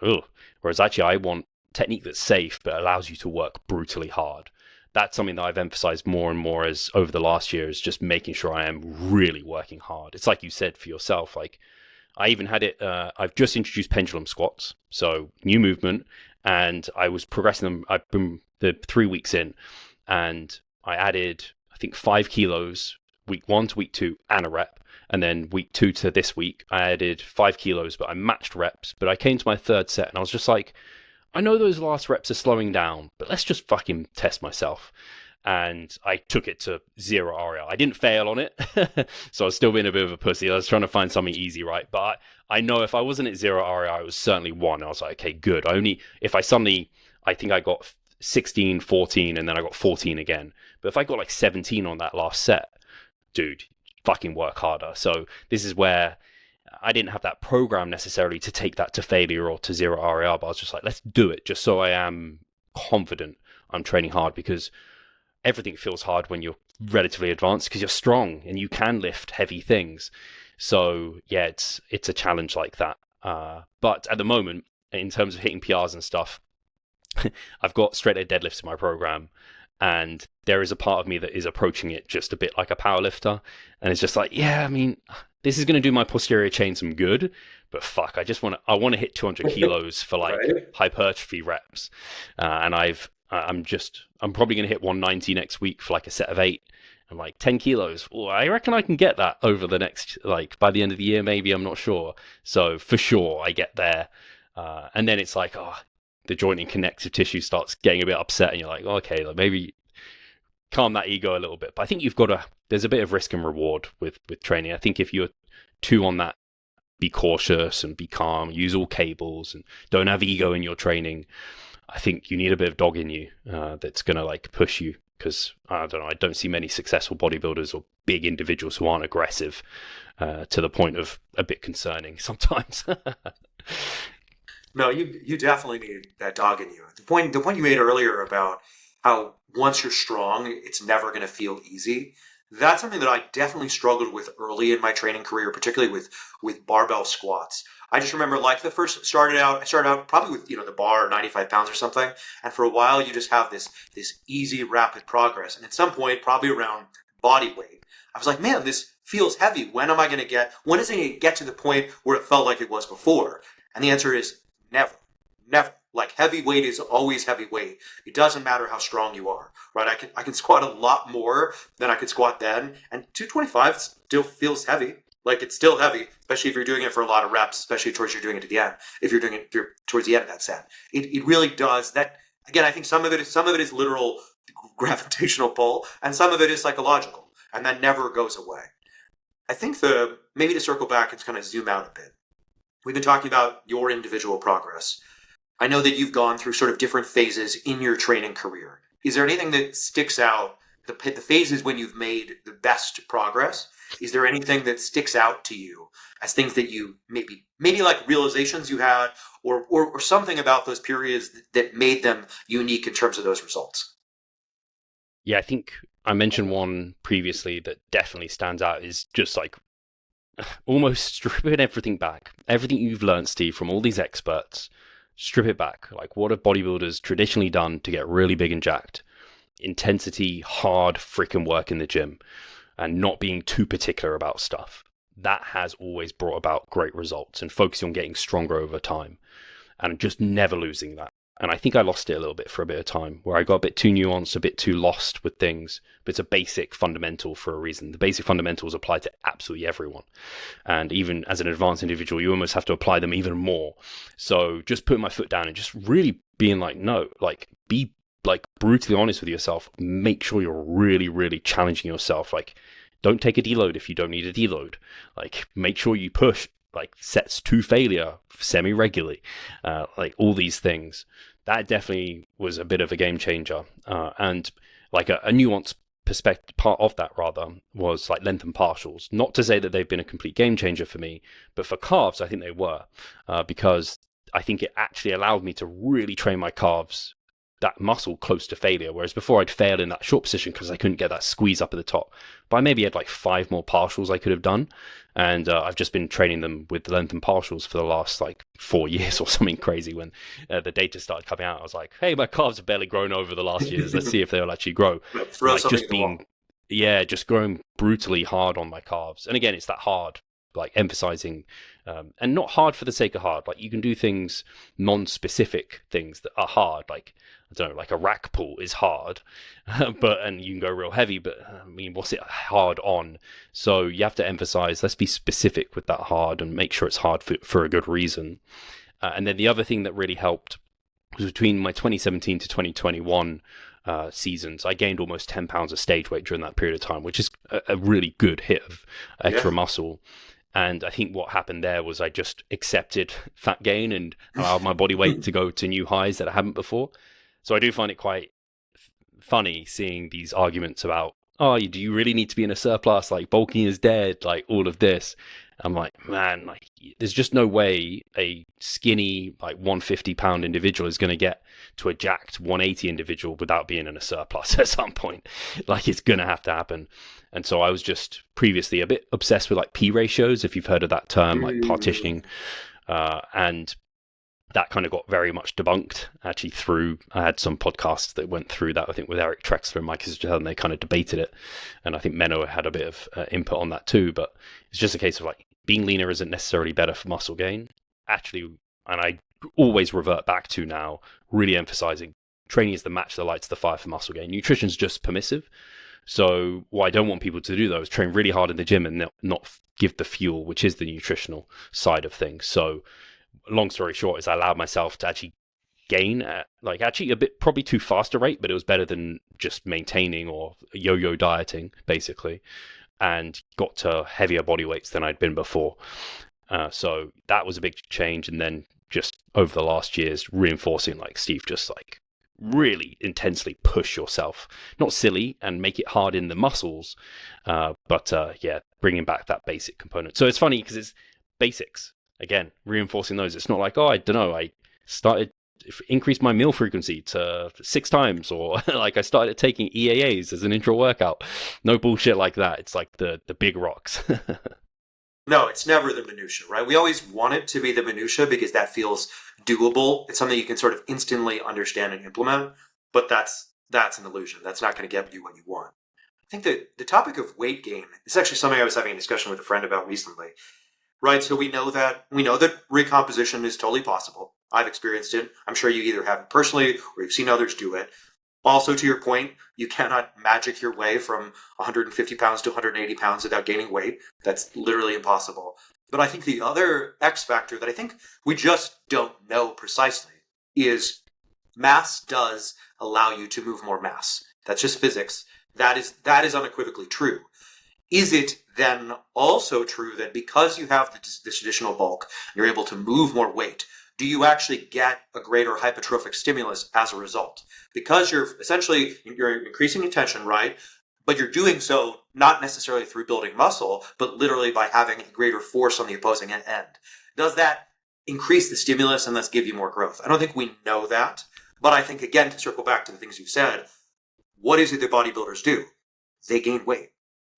ugh. Whereas actually I want technique that's safe but allows you to work brutally hard. That's something that I've emphasized more and more as over the last year, is just making sure I am really working hard. It's like you said for yourself, like I even had it, I've just introduced pendulum squats, so new movement, and I was progressing them. I've been the 3 weeks in, and I added, I think 5 kilos week 1 to week 2 and a rep. And then week 2 to this week, I added 5 kilos, but I matched reps. But I came to my third set and I was just like, I know those last reps are slowing down, but let's just fucking test myself. And I took it to 0 RL. I didn't fail on it, so I was still being a bit of a pussy. I was trying to find something easy, right? But I know if I wasn't at 0 RL, I was certainly 1. I was like, okay, good. I think I got 16, 14, and then I got 14 again. But if I got like 17 on that last set, dude, fucking work harder. So this is where I didn't have that program necessarily to take that to failure or to 0 RAR, but I was just like, let's do it just so I am confident I'm training hard, because everything feels hard when you're relatively advanced because you're strong and you can lift heavy things. So yeah, it's a challenge like that. But at the moment, in terms of hitting PRs and stuff, I've got straight leg deadlifts in my program, and there is a part of me that is approaching it just a bit like a powerlifter, and it's just like, yeah, I mean, this is going to do my posterior chain some good, but fuck, I want to hit 200 kilos for like Right. hypertrophy reps, and I'm probably going to hit 190 next week for like a set of 8. I'm like 10 kilos. Oh, I reckon I can get that over the next, like by the end of the year, maybe, I'm not sure. So for sure I get there. And then it's like, oh, the joint and connective tissue starts getting a bit upset, and you're like, okay, like maybe calm that ego a little bit. But I think there's a bit of risk and reward with training. I think if you're too on that, be cautious and be calm, use all cables and don't have ego in your training, I think you need a bit of dog in you that's going to like push you. Because I don't know, I don't see many successful bodybuilders or big individuals who aren't aggressive to the point of a bit concerning sometimes. No, you definitely need that dog in you. The point you made earlier about how once you're strong, it's never going to feel easy. That's something that I definitely struggled with early in my training career, particularly with barbell squats. I just remember like I started out probably with, the bar 95 pounds or something. And for a while you just have this easy, rapid progress. And at some point, probably around body weight, I was like, man, this feels heavy. When is it going to get to the point where it felt like it was before? And the answer is never. Never. Like heavy weight is always heavy weight. It doesn't matter how strong you are, right? I can squat a lot more than I could squat then, and 225 still feels heavy. Like it's still heavy, especially if you're doing it for a lot of reps, especially towards you're doing it at the end. If you're doing it towards the end of that set, it really does. That again, I think some of it is literal gravitational pull, and some of it is psychological, and that never goes away. I think maybe to circle back and kind of zoom out a bit. We've been talking about your individual progress. I know that you've gone through sort of different phases in your training career. Is there anything that sticks out, the phases when you've made the best progress? Is there anything that sticks out to you as things that you maybe like realizations you had, or something about those periods that made them unique in terms of those results? Yeah, I think I mentioned one previously that definitely stands out, is just like almost stripping everything back. Everything you've learned, Steve, from all these experts, strip it back. Like, what have bodybuilders traditionally done to get really big and jacked? intensity, hard freaking work in the gym and not being too particular about stuff. That has always brought about great results, and focusing on getting stronger over time and just never losing that. And I think I lost it a little bit for a bit of time, where I got a bit too nuanced, a bit too lost with things. But it's a basic fundamental for a reason. The basic fundamentals apply to absolutely everyone. And even as an advanced individual, you almost have to apply them even more. So just putting my foot down and just really being like, no, like be like brutally honest with yourself. Make sure you're really, really challenging yourself. Like, don't take a deload if you don't need a deload. Like, make sure you push like sets to failure semi-regularly, like all these things. That definitely was a bit of a game changer. And like a nuanced perspective part of that rather was like length and partials. Not to say that they've been a complete game changer for me, but for calves, I think they were, because I think it actually allowed me to really train my calves, that muscle, close to failure. Whereas before I'd fail in that short position because I couldn't get that squeeze up at the top. But I maybe had like 5 more partials I could have done. And I've just been training them with length and partials for the last like 4 years or something crazy. When the data started coming out, I was like, hey, my calves have barely grown over the last years. Let's see if they'll actually grow. Throw like something just being, just growing brutally hard on my calves. And again, it's that hard, like emphasizing, and not hard for the sake of hard. Like you can do things, non-specific things that are hard. Like, I don't know, like a rack pull is hard, and you can go real heavy, but I mean, what's it hard on? So you have to emphasize, let's be specific with that hard and make sure it's hard for a good reason. And then the other thing that really helped was between my 2017 to 2021 seasons, I gained almost 10 pounds of stage weight during that period of time, which is a really good hit of extra muscle. And I think what happened there was I just accepted fat gain and allowed my body weight to go to new highs that I hadn't before. So I do find it quite funny seeing these arguments about, oh, do you really need to be in a surplus? Like bulking is dead, like all of this. I'm like, man, like there's just no way a skinny, like 150-pound individual is going to get to a jacked 180 individual without being in a surplus at some point. Like it's going to have to happen. And so I was just previously a bit obsessed with like P ratios, if you've heard of that term, like partitioning. And that kind of got very much debunked actually through, I had some podcasts that went through that, I think with Eric Trexler and Mike Isabel, and they kind of debated it. And I think Menno had a bit of input on that too, but it's just a case of like being leaner isn't necessarily better for muscle gain. Actually, and I always revert back to now, really emphasizing training is the match that lights the fire for muscle gain. Nutrition's just permissive. So what I don't want people to do though is train really hard in the gym and not give the fuel, which is the nutritional side of things. So long story short is I allowed myself to actually gain at like actually a bit probably too fast a rate, but it was better than just maintaining or yo-yo dieting basically, and got to heavier body weights than I'd been before. So that was a big change. And then just over the last years reinforcing like Steve, just like really intensely push yourself, not silly, and make it hard in the muscles, but bringing back that basic component. So it's funny because it's basics. Again, reinforcing those. It's not like, oh, I don't know, I started increased my meal frequency to 6 times, or like I started taking EAAs as an intra workout. No bullshit like that. It's like the big rocks. No, it's never the minutia, right? We always want it to be the minutia because that feels doable. It's something you can sort of instantly understand and implement, but that's an illusion. That's not going to get you what you want. I think that the topic of weight gain is actually something I was having a discussion with a friend about recently. Right, so we know that recomposition is totally possible. I've experienced it. I'm sure you either have it personally or you've seen others do it. Also, to your point, you cannot magic your way from 150 pounds to 180 pounds without gaining weight. That's literally impossible. But I think the other X factor that I think we just don't know precisely is mass does allow you to move more mass. That's just physics. That is unequivocally true. Is it then also true that because you have this additional bulk, you're able to move more weight, do you actually get a greater hypertrophic stimulus as a result? Because you're increasing your tension, right? But you're doing so not necessarily through building muscle, but literally by having a greater force on the opposing end. Does that increase the stimulus and thus give you more growth? I don't think we know that. But I think, again, to circle back to the things you said, what is it that bodybuilders do? They gain weight.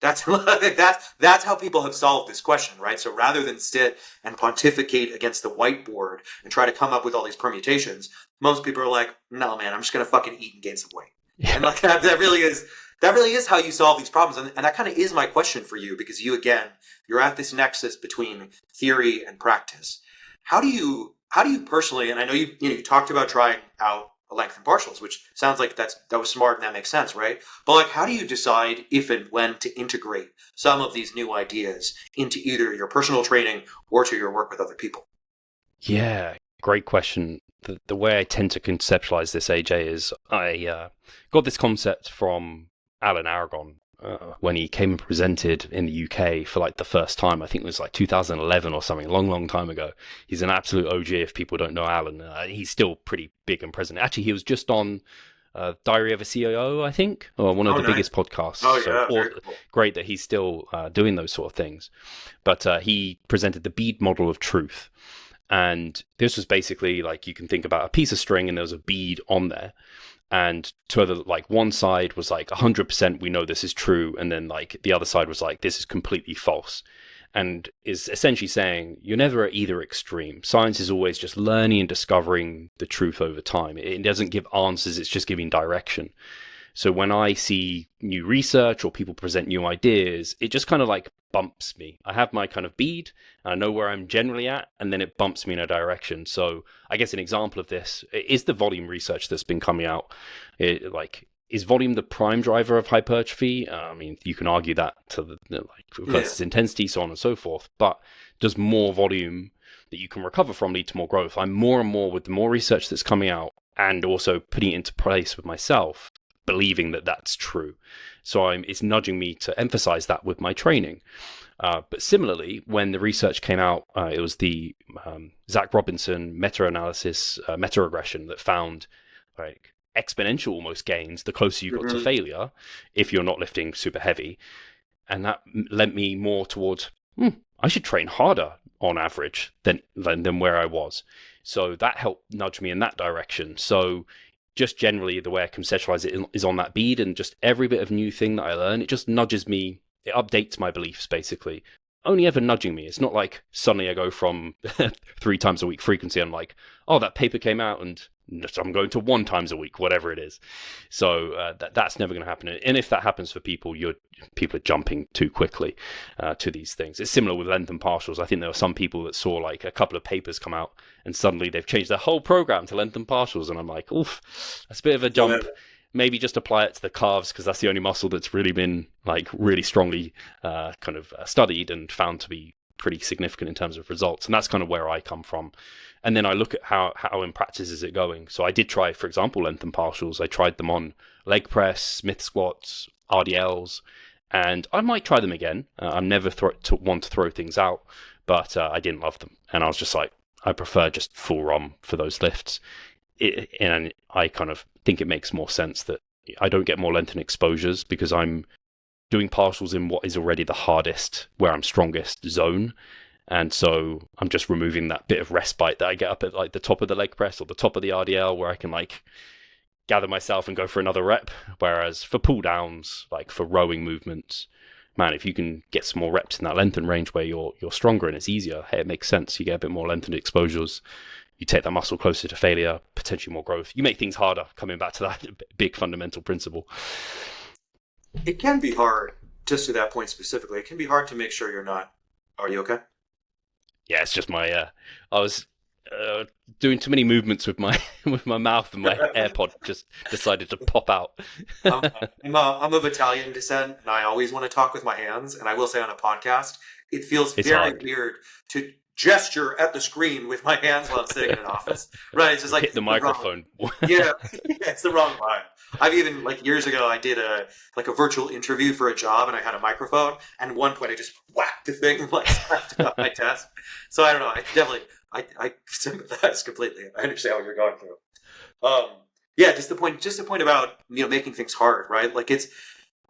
That's how people have solved this question, right? So rather than sit and pontificate against the whiteboard and try to come up with all these permutations, most people are like, no, man, I'm just going to fucking eat and gain some weight. And like that really is how you solve these problems. And that kind of is my question for you, because you, again, you're at this nexus between theory and practice. How do you personally, and I know you talked about trying out a length and partials, which sounds like that was smart and that makes sense, right? But like, how do you decide if and when to integrate some of these new ideas into either your personal training or to your work with other people? Yeah, great question. The way I tend to conceptualize this, AJ, is I got this concept from Alan Aragon when he came and presented in the UK for like the first time. I think it was like 2011 or something, a long, long time ago. He's an absolute OG if people don't know Alan. He's still pretty big and present. Actually, he was just on Diary of a CIO, I think, or one of the biggest podcasts. Oh, yeah, so cool. great that he's still doing those sort of things. But he presented the bead model of truth. And this was basically like, you can think about a piece of string and there was a bead on there. And to like one side was like 100% we know this is true. And then like the other side was like, this is completely false. And is essentially saying you're never at either extreme. Science is always just learning and discovering the truth over time. It doesn't give answers, it's just giving direction. So when I see new research or people present new ideas, it just kind of like bumps me. I have my kind of bead, and I know where I'm generally at, and then it bumps me in a direction. So I guess an example of this is the volume research that's been coming out. Is volume the prime driver of hypertrophy? I mean, you can argue that to versus intensity, so on and so forth. But does more volume that you can recover from lead to more growth? I'm more and more, with the more research that's coming out, and also putting it into place with myself, believing that that's true. So it's nudging me to emphasize that with my training. But similarly, when the research came out, it was the Zach Robinson meta-analysis, meta-regression that found like exponential almost gains the closer you got to failure if you're not lifting super heavy. And that led me more towards, I should train harder on average than where I was. So that helped nudge me in that direction. So just generally the way I conceptualize it is on that bead, and just every bit of new thing that I learn, it just nudges me, it updates my beliefs basically. Only ever nudging me. It's not like suddenly I go from 3 times a week frequency. I'm like, oh, that paper came out and I'm going to 1 times a week, whatever it is. So that's never going to happen. And if that happens for people, people are jumping too quickly to these things. It's similar with length and partials. I think there were some people that saw like a couple of papers come out and suddenly they've changed their whole program to length and partials. And I'm like, oof, that's a bit of a jump. Yeah. Maybe just apply it to the calves, because that's the only muscle that's really been like really strongly studied and found to be pretty significant in terms of results. And that's kind of where I come from. And then I look at how in practice is it going. So I did try, for example, length and partials. I tried them on leg press, Smith squats, RDLs, and I might try them again. I'm never one to throw things out, but I didn't love them. And I was just like, I prefer just full ROM for those lifts. And I kind of think it makes more sense that I don't get more lengthen exposures because I'm doing partials in what is already the hardest, where I'm strongest zone. And so I'm just removing that bit of respite that I get up at like the top of the leg press or the top of the RDL, where I can like gather myself and go for another rep. Whereas for pull downs, like for rowing movements, man, if you can get some more reps in that lengthen range where you're stronger and it's easier, hey, it makes sense. You get a bit more lengthened exposures. You take that muscle closer to failure, potentially more growth. You make things harder, coming back to that big fundamental principle. It can be hard, just to that point specifically, it can be hard to make sure you're not. Are you okay? Yeah, it's just my, I was doing too many movements with my mouth, and my AirPod just decided to pop out. I'm of Italian descent, and I always want to talk with my hands. And I will say on a podcast, it feels very weird to gesture at the screen with my hands while I'm sitting in an office. Right? It's just like hit the microphone. Yeah, it's the wrong vibe. I've even, like, years ago, I did a virtual interview for a job, and I had a microphone, and at one point I just whacked the thing and like slapped it on my desk. So I don't know. I definitely I sympathize completely. I understand what you're going through. Yeah, just the point about making things hard, right? Like it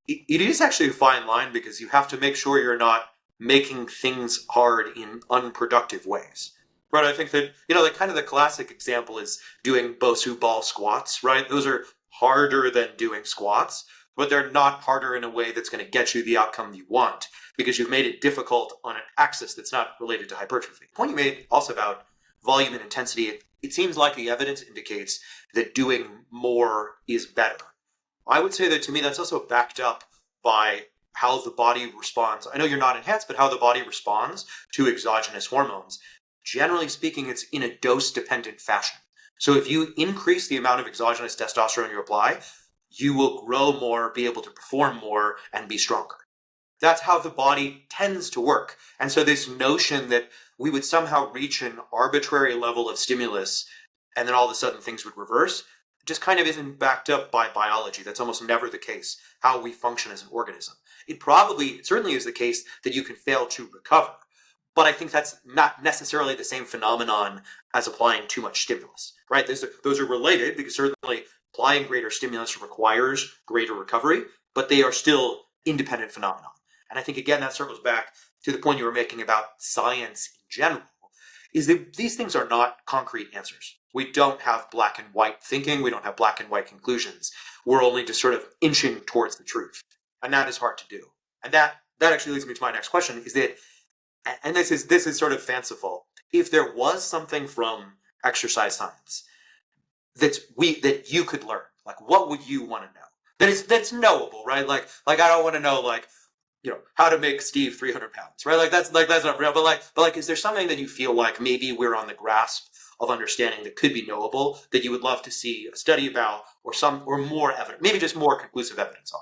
is actually a fine line, because you have to make sure you're not making things hard in unproductive ways. Right, I think that, like kind of the classic example is doing Bosu ball squats, right? Those are harder than doing squats, but they're not harder in a way that's going to get you the outcome you want, because you've made it difficult on an axis that's not related to hypertrophy. The point you made also about volume and intensity, it seems like the evidence indicates that doing more is better. I would say that to me, that's also backed up by how the body responds. I know you're not enhanced, but how the body responds to exogenous hormones. Generally speaking, it's in a dose dependent fashion. So if you increase the amount of exogenous testosterone you apply, you will grow more, be able to perform more, and be stronger. That's how the body tends to work. And so this notion that we would somehow reach an arbitrary level of stimulus and then all of a sudden things would reverse just kind of isn't backed up by biology. That's almost never the case, how we function as an organism. It certainly is the case that you can fail to recover. But I think that's not necessarily the same phenomenon as applying too much stimulus, right? Those are related because certainly applying greater stimulus requires greater recovery, but they are still independent phenomena. And I think, again, that circles back to the point you were making about science in general, is that these things are not concrete answers. We don't have black and white thinking. We don't have black and white conclusions. We're only just sort of inching towards the truth. And that is hard to do. And that actually leads me to my next question, is that, and this is sort of fanciful, if there was something from exercise science that you could learn, like what would you want to know? That's knowable, right? Like I don't want to know how to make Steve 300 pounds, right? That's not real, but is there something that you feel like maybe we're on the grasp of understanding that could be knowable that you would love to see a study about or more evidence, maybe just more conclusive evidence on?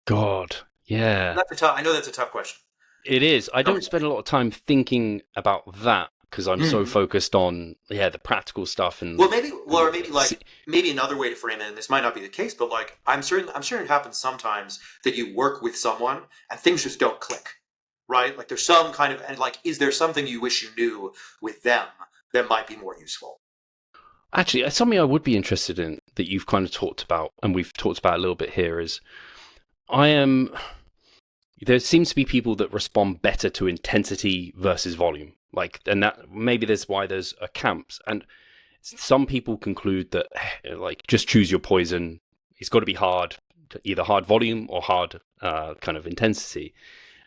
God, yeah. I know that's a tough question. It is. I don't spend a lot of time thinking about that because I'm so focused on the practical stuff and maybe another way to frame it, and this might not be the case, but I'm certain it happens sometimes that you work with someone and things just don't click, right? Like there's some kind of, and is there something you wish you knew with them that might be more useful? Actually, something I would be interested in that you've kind of talked about, and we've talked about a little bit here, is there seems to be people that respond better to intensity versus volume. And that maybe that's why there's camps. And some people conclude that just choose your poison. It's got to be hard, either hard volume or hard kind of intensity.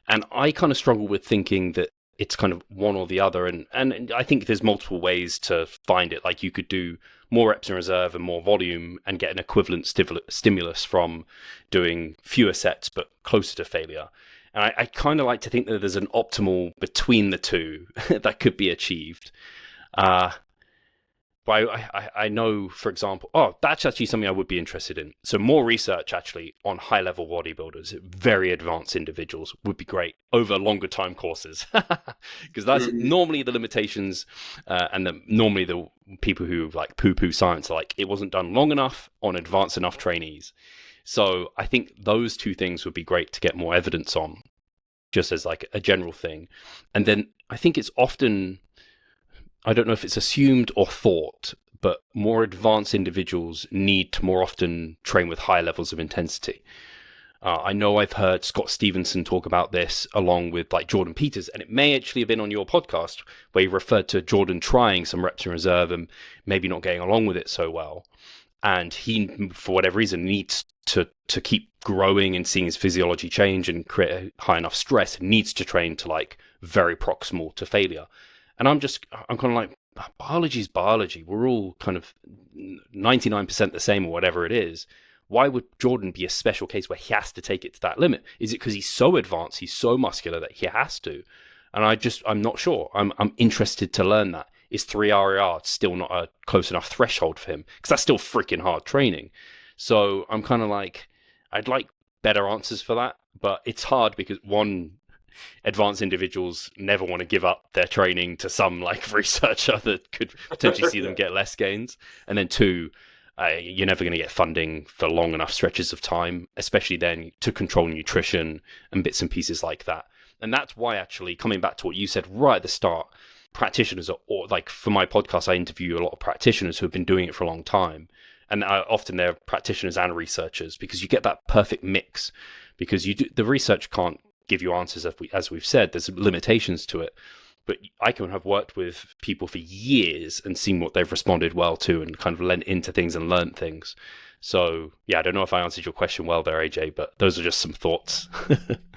And I kind of struggle with thinking that it's kind of one or the other. And I think there's multiple ways to find it. Like you could do more reps in reserve and more volume and get an equivalent stimulus from doing fewer sets but closer to failure. And I kind of like to think that there's an optimal between the two that could be achieved. But I know, for example, that's actually something I would be interested in. So more research actually on high-level bodybuilders, very advanced individuals would be great over longer time courses. Because that's normally the limitations and normally the people who poo-poo science are it wasn't done long enough on advanced enough trainees. So I think those two things would be great to get more evidence on, just as a general thing. And then I think it's often, I don't know if it's assumed or thought, but more advanced individuals need to more often train with higher levels of intensity. I know I've heard Scott Stevenson talk about this along with Jordan Peters, and it may actually have been on your podcast where he referred to Jordan trying some reps in reserve and maybe not getting along with it so well. And he, for whatever reason, needs to keep growing and seeing his physiology change and create high enough stress, needs to train to very proximal to failure. And I'm kind of biology's biology. We're all kind of 99% the same or whatever it is. Why would Jordan be a special case where he has to take it to that limit? Is it because he's so advanced, he's so muscular that he has to? And I'm not sure. I'm interested to learn that. Is 3 RER still not a close enough threshold for him? Because that's still freaking hard training. So I'm kind of I'd like better answers for that. But it's hard because advanced individuals never want to give up their training to some researcher that could potentially see them get less gains. And then two, you're never going to get funding for long enough stretches of time, especially then to control nutrition and bits and pieces like that. And that's why actually coming back to what you said right at the start, practitioners are for my podcast, I interview a lot of practitioners who have been doing it for a long time. And often they're practitioners and researchers because you get that perfect mix because the research can't give you answers as we've said, there's limitations to it. But I can have worked with people for years and seen what they've responded well to and kind of lent into things and learned things. So, I don't know if I answered your question well there, AJ, but those are just some thoughts.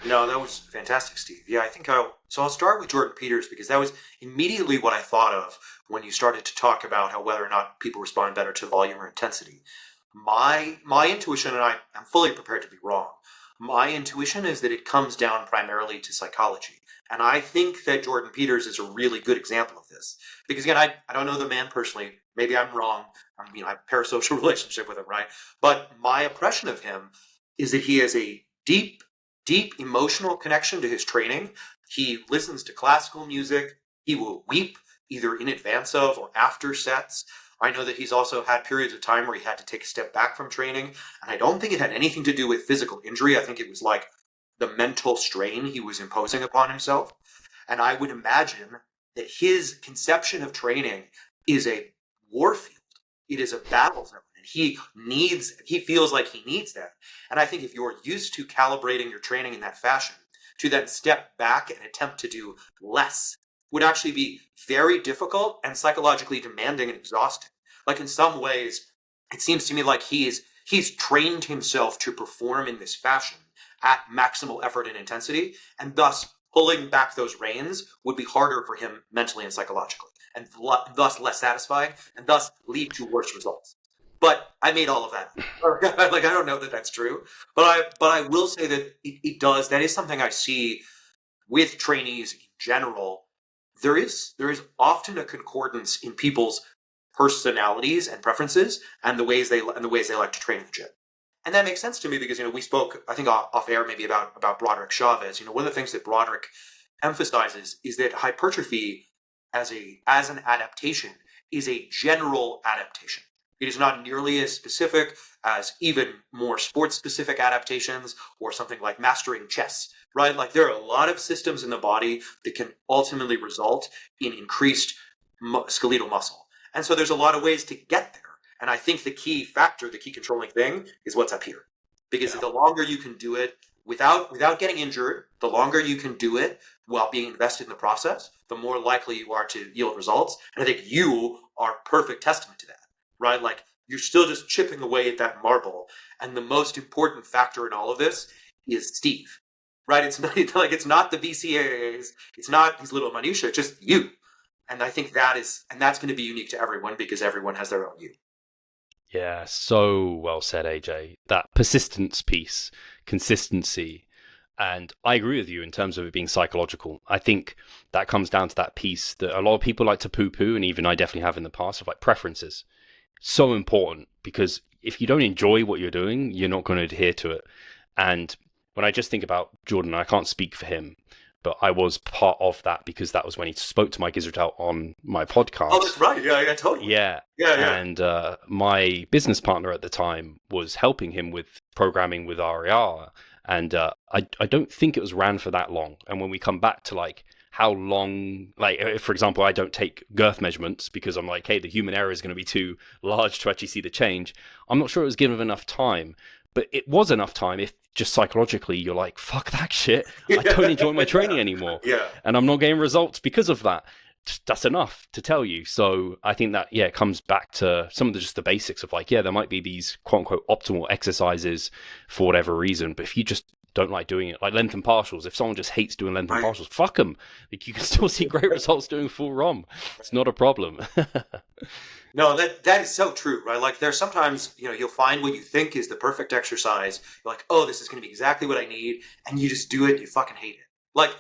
No, that was fantastic, Steve. Yeah, I think I'll start with Jordan Peters because that was immediately what I thought of when you started to talk about whether or not people respond better to volume or intensity. My intuition, and I'm fully prepared to be wrong, my intuition is that it comes down primarily to psychology. And I think that Jordan Peters is a really good example of this. Because again, I don't know the man personally. Maybe I'm wrong. I mean, I have a parasocial relationship with him, right? But my impression of him is that he has a deep, deep emotional connection to his training. He listens to classical music. He will weep either in advance of or after sets. I know that he's also had periods of time where he had to take a step back from training. And I don't think it had anything to do with physical injury. I think it was like the mental strain he was imposing upon himself. And I would imagine that his conception of training is a war field. It is a battle zone. And he feels like he needs that. And I think if you're used to calibrating your training in that fashion, to then step back and attempt to do less would actually be very difficult and psychologically demanding and exhausting. Like in some ways, it seems to me like he's trained himself to perform in this fashion at maximal effort and intensity, and thus pulling back those reins would be harder for him mentally and psychologically, and thus less satisfying, and thus lead to worse results. But I made all of that. Like, I don't know that that's true, but I will say that it does. That is something I see with trainees in general. There is often a concordance in people's personalities and preferences and the ways they like to train in the gym. And that makes sense to me because, we spoke, I think off air maybe about Broderick Chavez. One of the things that Broderick emphasizes is that hypertrophy as an adaptation is a general adaptation. It is not nearly as specific as even more sports-specific adaptations or something like mastering chess, right? Like there are a lot of systems in the body that can ultimately result in increased skeletal muscle. And so there's a lot of ways to get there. And I think the key factor, the key controlling thing is what's up here. Because the longer you can do it without getting injured, the longer you can do it while being invested in the process, the more likely you are to yield results. And I think you are a perfect testament to that, right? Like you're still just chipping away at that marble. And the most important factor in all of this is Steve, right? It's not the BCAAs. It's not these little minutia, it's just you. And I think that's going to be unique to everyone because everyone has their own you. Yeah, so well said, AJ. That persistence piece, consistency, and I agree with you in terms of it being psychological. I think that comes down to that piece that a lot of people like to poo-poo, and even I definitely have in the past, of like preferences. So important because if you don't enjoy what you're doing, you're not going to adhere to it. And when I just think about Jordan, I can't speak for him, but I was part of that because that was when he spoke to Mike Israel on my podcast. Oh, that's right. Yeah, totally. Yeah. And my business partner at the time was helping him with programming with RER. And I don't think it was ran for that long. And when we come back to like how long, like if, for example, I don't take girth measurements because I'm like, hey, the human error is going to be too large to actually see the change. I'm not sure it was given enough time. But it was enough time if just psychologically you're like, fuck that shit. I don't enjoy my training anymore. Yeah. And I'm not getting results because of that. That's enough to tell you. So I think that, it comes back to some of just the basics of like, there might be these quote unquote optimal exercises for whatever reason. But if you just don't like doing it, like length and partials, if someone just hates doing length and partials, fuck them. Like you can still see great results doing full ROM. It's not a problem. No, that is so true, right? Like there's sometimes, you'll find what you think is the perfect exercise. You're like, oh, this is going to be exactly what I need. And you just do it. And you fucking hate it. Like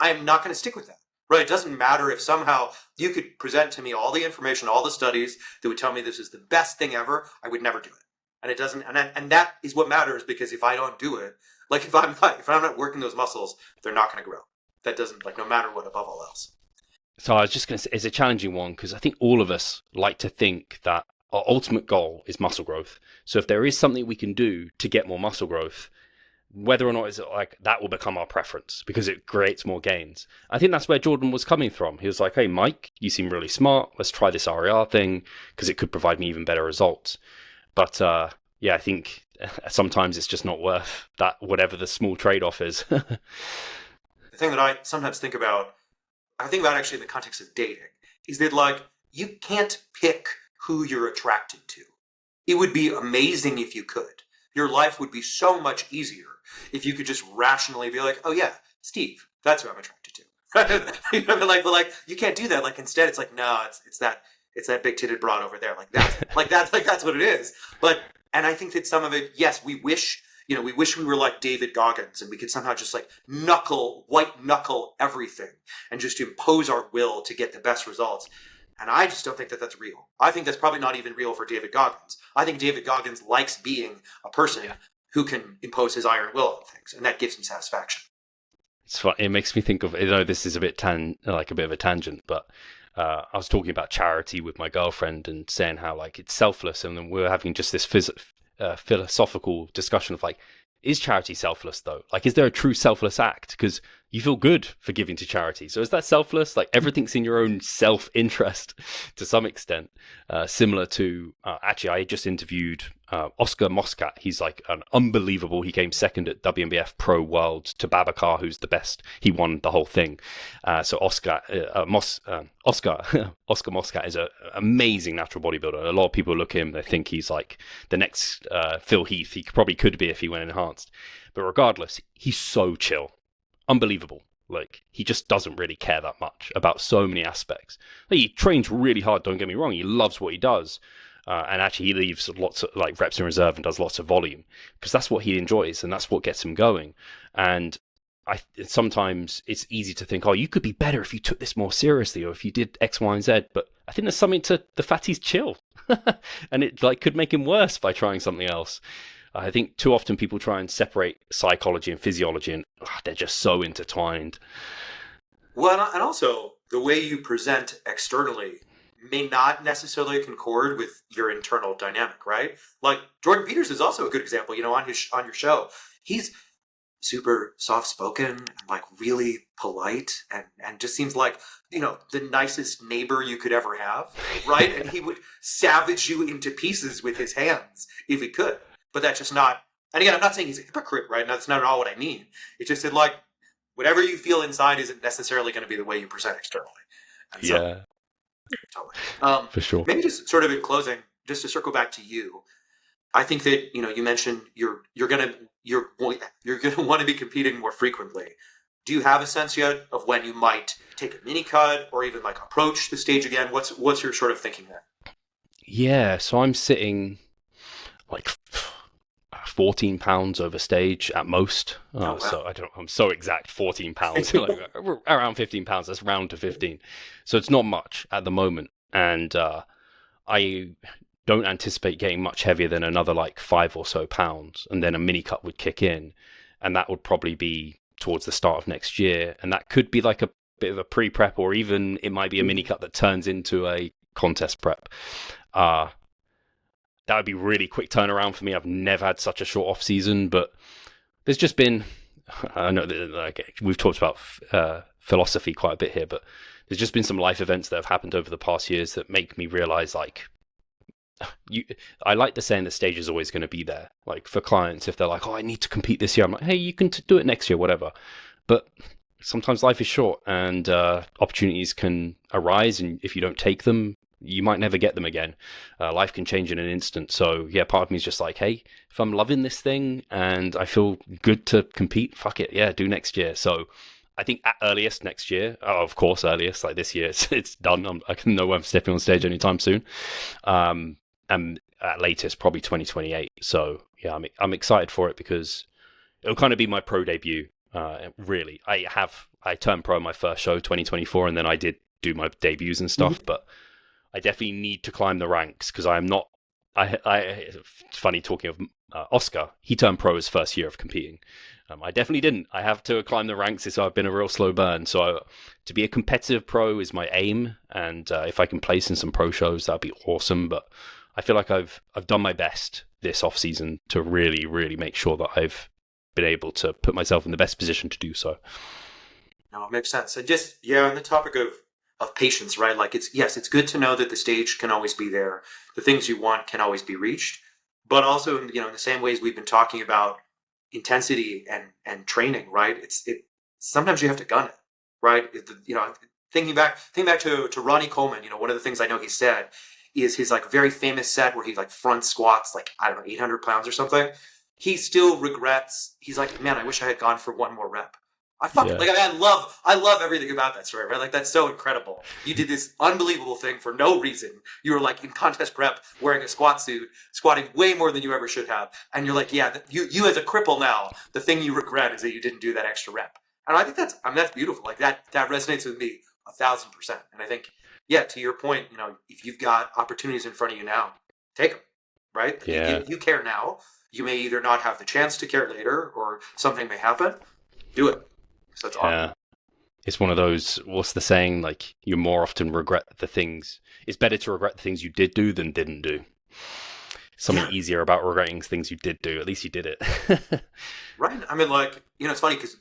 I'm not going to stick with that, right? It doesn't matter if somehow you could present to me all the information, all the studies that would tell me this is the best thing ever. I would never do it. And it doesn't, and that is what matters because if I don't do it, like if I'm not working those muscles, they're not going to grow. That doesn't, like, no matter what, above all else. So I was just going to say, it's a challenging one because I think all of us like to think that our ultimate goal is muscle growth. So if there is something we can do to get more muscle growth, whether or not it's like that will become our preference because it creates more gains. I think that's where Jordan was coming from. He was like, hey, Mike, you seem really smart. Let's try this RER thing because it could provide me even better results. But I think sometimes it's just not worth that, whatever the small trade-off is. The thing that I sometimes think about actually in the context of dating, is that like, you can't pick who you're attracted to. It would be amazing if you could. Your life would be so much easier if you could just rationally be like, oh yeah, Steve, that's who I'm attracted to. You know, but like you can't do that. Like instead it's like, no, it's that big titted broad over there. Like that's what it is. But And I think that some of it, yes, we wish we were like David Goggins and we could somehow just like white knuckle everything and just impose our will to get the best results. And I just don't think that that's real. I think that's probably not even real for David Goggins. I think David Goggins likes being a person who can impose his iron will on things, and that gives him satisfaction. It's fun. It makes me think of, this is a bit like a bit of a tangent, but I was talking about charity with my girlfriend and saying how like it's selfless, and then we were having just this philosophical discussion of like, is charity selfless though? Like, is there a true selfless act? Because you feel good for giving to charity. So is that selfless? Like, everything's in your own self-interest to some extent. Similar to, actually, I just interviewed Oscar Moscat. He's like an unbelievable. He came second at WNBF Pro World to Babacar, who's the best. He won the whole thing. So Oscar Moscat is an amazing natural bodybuilder. A lot of people look at him, they think he's like the next Phil Heath. He probably could be if he went enhanced. But regardless, he's so chill. Unbelievable. Like, he just doesn't really care that much about so many aspects. He trains really hard, don't get me wrong. He loves what he does. And actually, he leaves lots of like reps in reserve and does lots of volume because that's what he enjoys and that's what gets him going. And sometimes it's easy to think, oh, you could be better if you took this more seriously or if you did X, Y, and Z. But I think there's something to the fact he's chill, and it like could make him worse by trying something else. I think too often people try and separate psychology and physiology, and they're just so intertwined. Well, and also the way you present externally may not necessarily concord with your internal dynamic, right? Like Jordan Peters is also a good example. On your show, he's super soft-spoken and like really polite, and just seems like the nicest neighbor you could ever have, right? And he would savage you into pieces with his hands if he could. But that's just not, and again, I'm not saying he's a hypocrite, right? That's not at all what I mean. It's just that, like, whatever you feel inside isn't necessarily going to be the way you present externally. And so, totally. For sure. Maybe just sort of in closing, just to circle back to you, I think that, you mentioned you're going to want to be competing more frequently. Do you have a sense yet of when you might take a mini cut or even like approach the stage again? What's your sort of thinking there? Yeah, so I'm sitting like 14 pounds over stage at most. Wow. So I'm so exact, 14 pounds, like around 15 pounds. That's round to 15. So it's not much at the moment. And I don't anticipate getting much heavier than another like 5 or so pounds. And then a mini cut would kick in. And that would probably be towards the start of next year. And that could be like a bit of a pre-prep, or even it might be a mini cut that turns into a contest prep. That would be really quick turnaround for me. I've never had such a short off season, but there's just been, I know that like we've talked about philosophy quite a bit here, but there's just been some life events that have happened over the past years that make me realize like, I like the saying the stage is always going to be there. Like for clients, if they're like, oh, I need to compete this year, I'm like, hey, you can do it next year, whatever. But sometimes life is short and opportunities can arise, and if you don't take them, you might never get them again. Life can change in an instant. So yeah, part of me is just like, hey, if I'm loving this thing and I feel good to compete, fuck it. Yeah, do next year. So I think at earliest next year, of course, earliest, like this year, it's done. I can know I'm stepping on stage anytime soon. And at latest, probably 2028. So yeah, I'm excited for it because it'll kind of be my pro debut. Really, I turned pro my first show 2024, and then I did do my debuts and stuff, but I definitely need to climb the ranks because I'm not. It's funny talking of Oscar. He turned pro his first year of competing. I definitely didn't. I have to climb the ranks, so I've been a real slow burn. So to be a competitive pro is my aim, and if I can place in some pro shows, that'd be awesome. But I feel like I've done my best this off season to really, really make sure that I've been able to put myself in the best position to do so. No, it makes sense. And just on the topic of patience, right? Like it's good to know that the stage can always be there. The things you want can always be reached. But also, in the same ways we've been talking about intensity and training, right? Sometimes you have to gun it, right? Thinking back to Ronnie Coleman, one of the things I know he said is his like very famous set where he like front squats like, I don't know, 800 pounds or something. He still regrets. He's like, man, I wish I had gone for one more rep. I fucking Yeah. I love everything about that story, right? Like that's so incredible. You did this unbelievable thing for no reason. You were like in contest prep wearing a squat suit, squatting way more than you ever should have, and you're like, yeah, you as a cripple now, the thing you regret is that you didn't do that extra rep. And I think that's beautiful. Like that resonates with me 1,000%. And I think, yeah, to your point, if you've got opportunities in front of you now, take them, right? Yeah. If you care now, you may either not have the chance to care later, or something may happen. Do it. So that's awesome. Yeah. It's one of those, what's the saying? Like, you more often regret the things. It's better to regret the things you did do than didn't do. Something easier about regretting things you did do. At least you did it. Right. I mean, like, it's funny because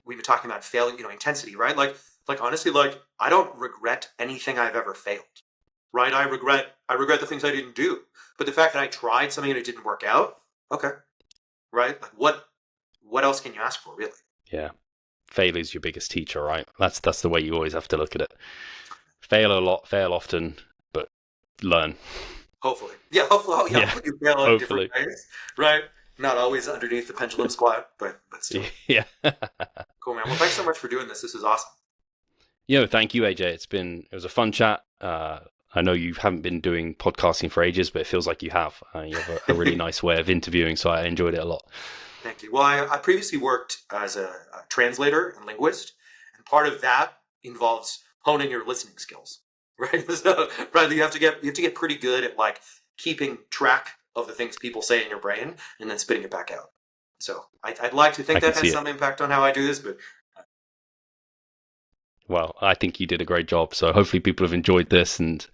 we've been talking about failure, intensity, right? Like honestly, like I don't regret anything I've ever failed, right? I regret the things I didn't do. But the fact that I tried something and it didn't work out, okay, right? Like what else can you ask for, really? Yeah. Failure's your biggest teacher, right? That's the way you always have to look at it. Fail a lot, fail often, but learn. Hopefully. Yeah, hopefully. Oh, yeah. You fail in different ways, right? Not always underneath the pendulum squat, but still. Yeah. Cool, man. Well, thanks so much for doing this. This is awesome. Thank you, AJ. It was a fun chat. I know you haven't been doing podcasting for ages, but it feels like you have. You have a really nice way of interviewing, so I enjoyed it a lot. Thank you. Well, I previously worked as a translator and linguist, and part of that involves honing your listening skills, right? So, right, you have to get pretty good at like keeping track of the things people say in your brain and then spitting it back out. So I'd like to think that has some impact on how I do this, but. Well, I think you did a great job. So hopefully people have enjoyed this. And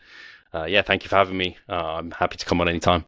thank you for having me. I'm happy to come on anytime.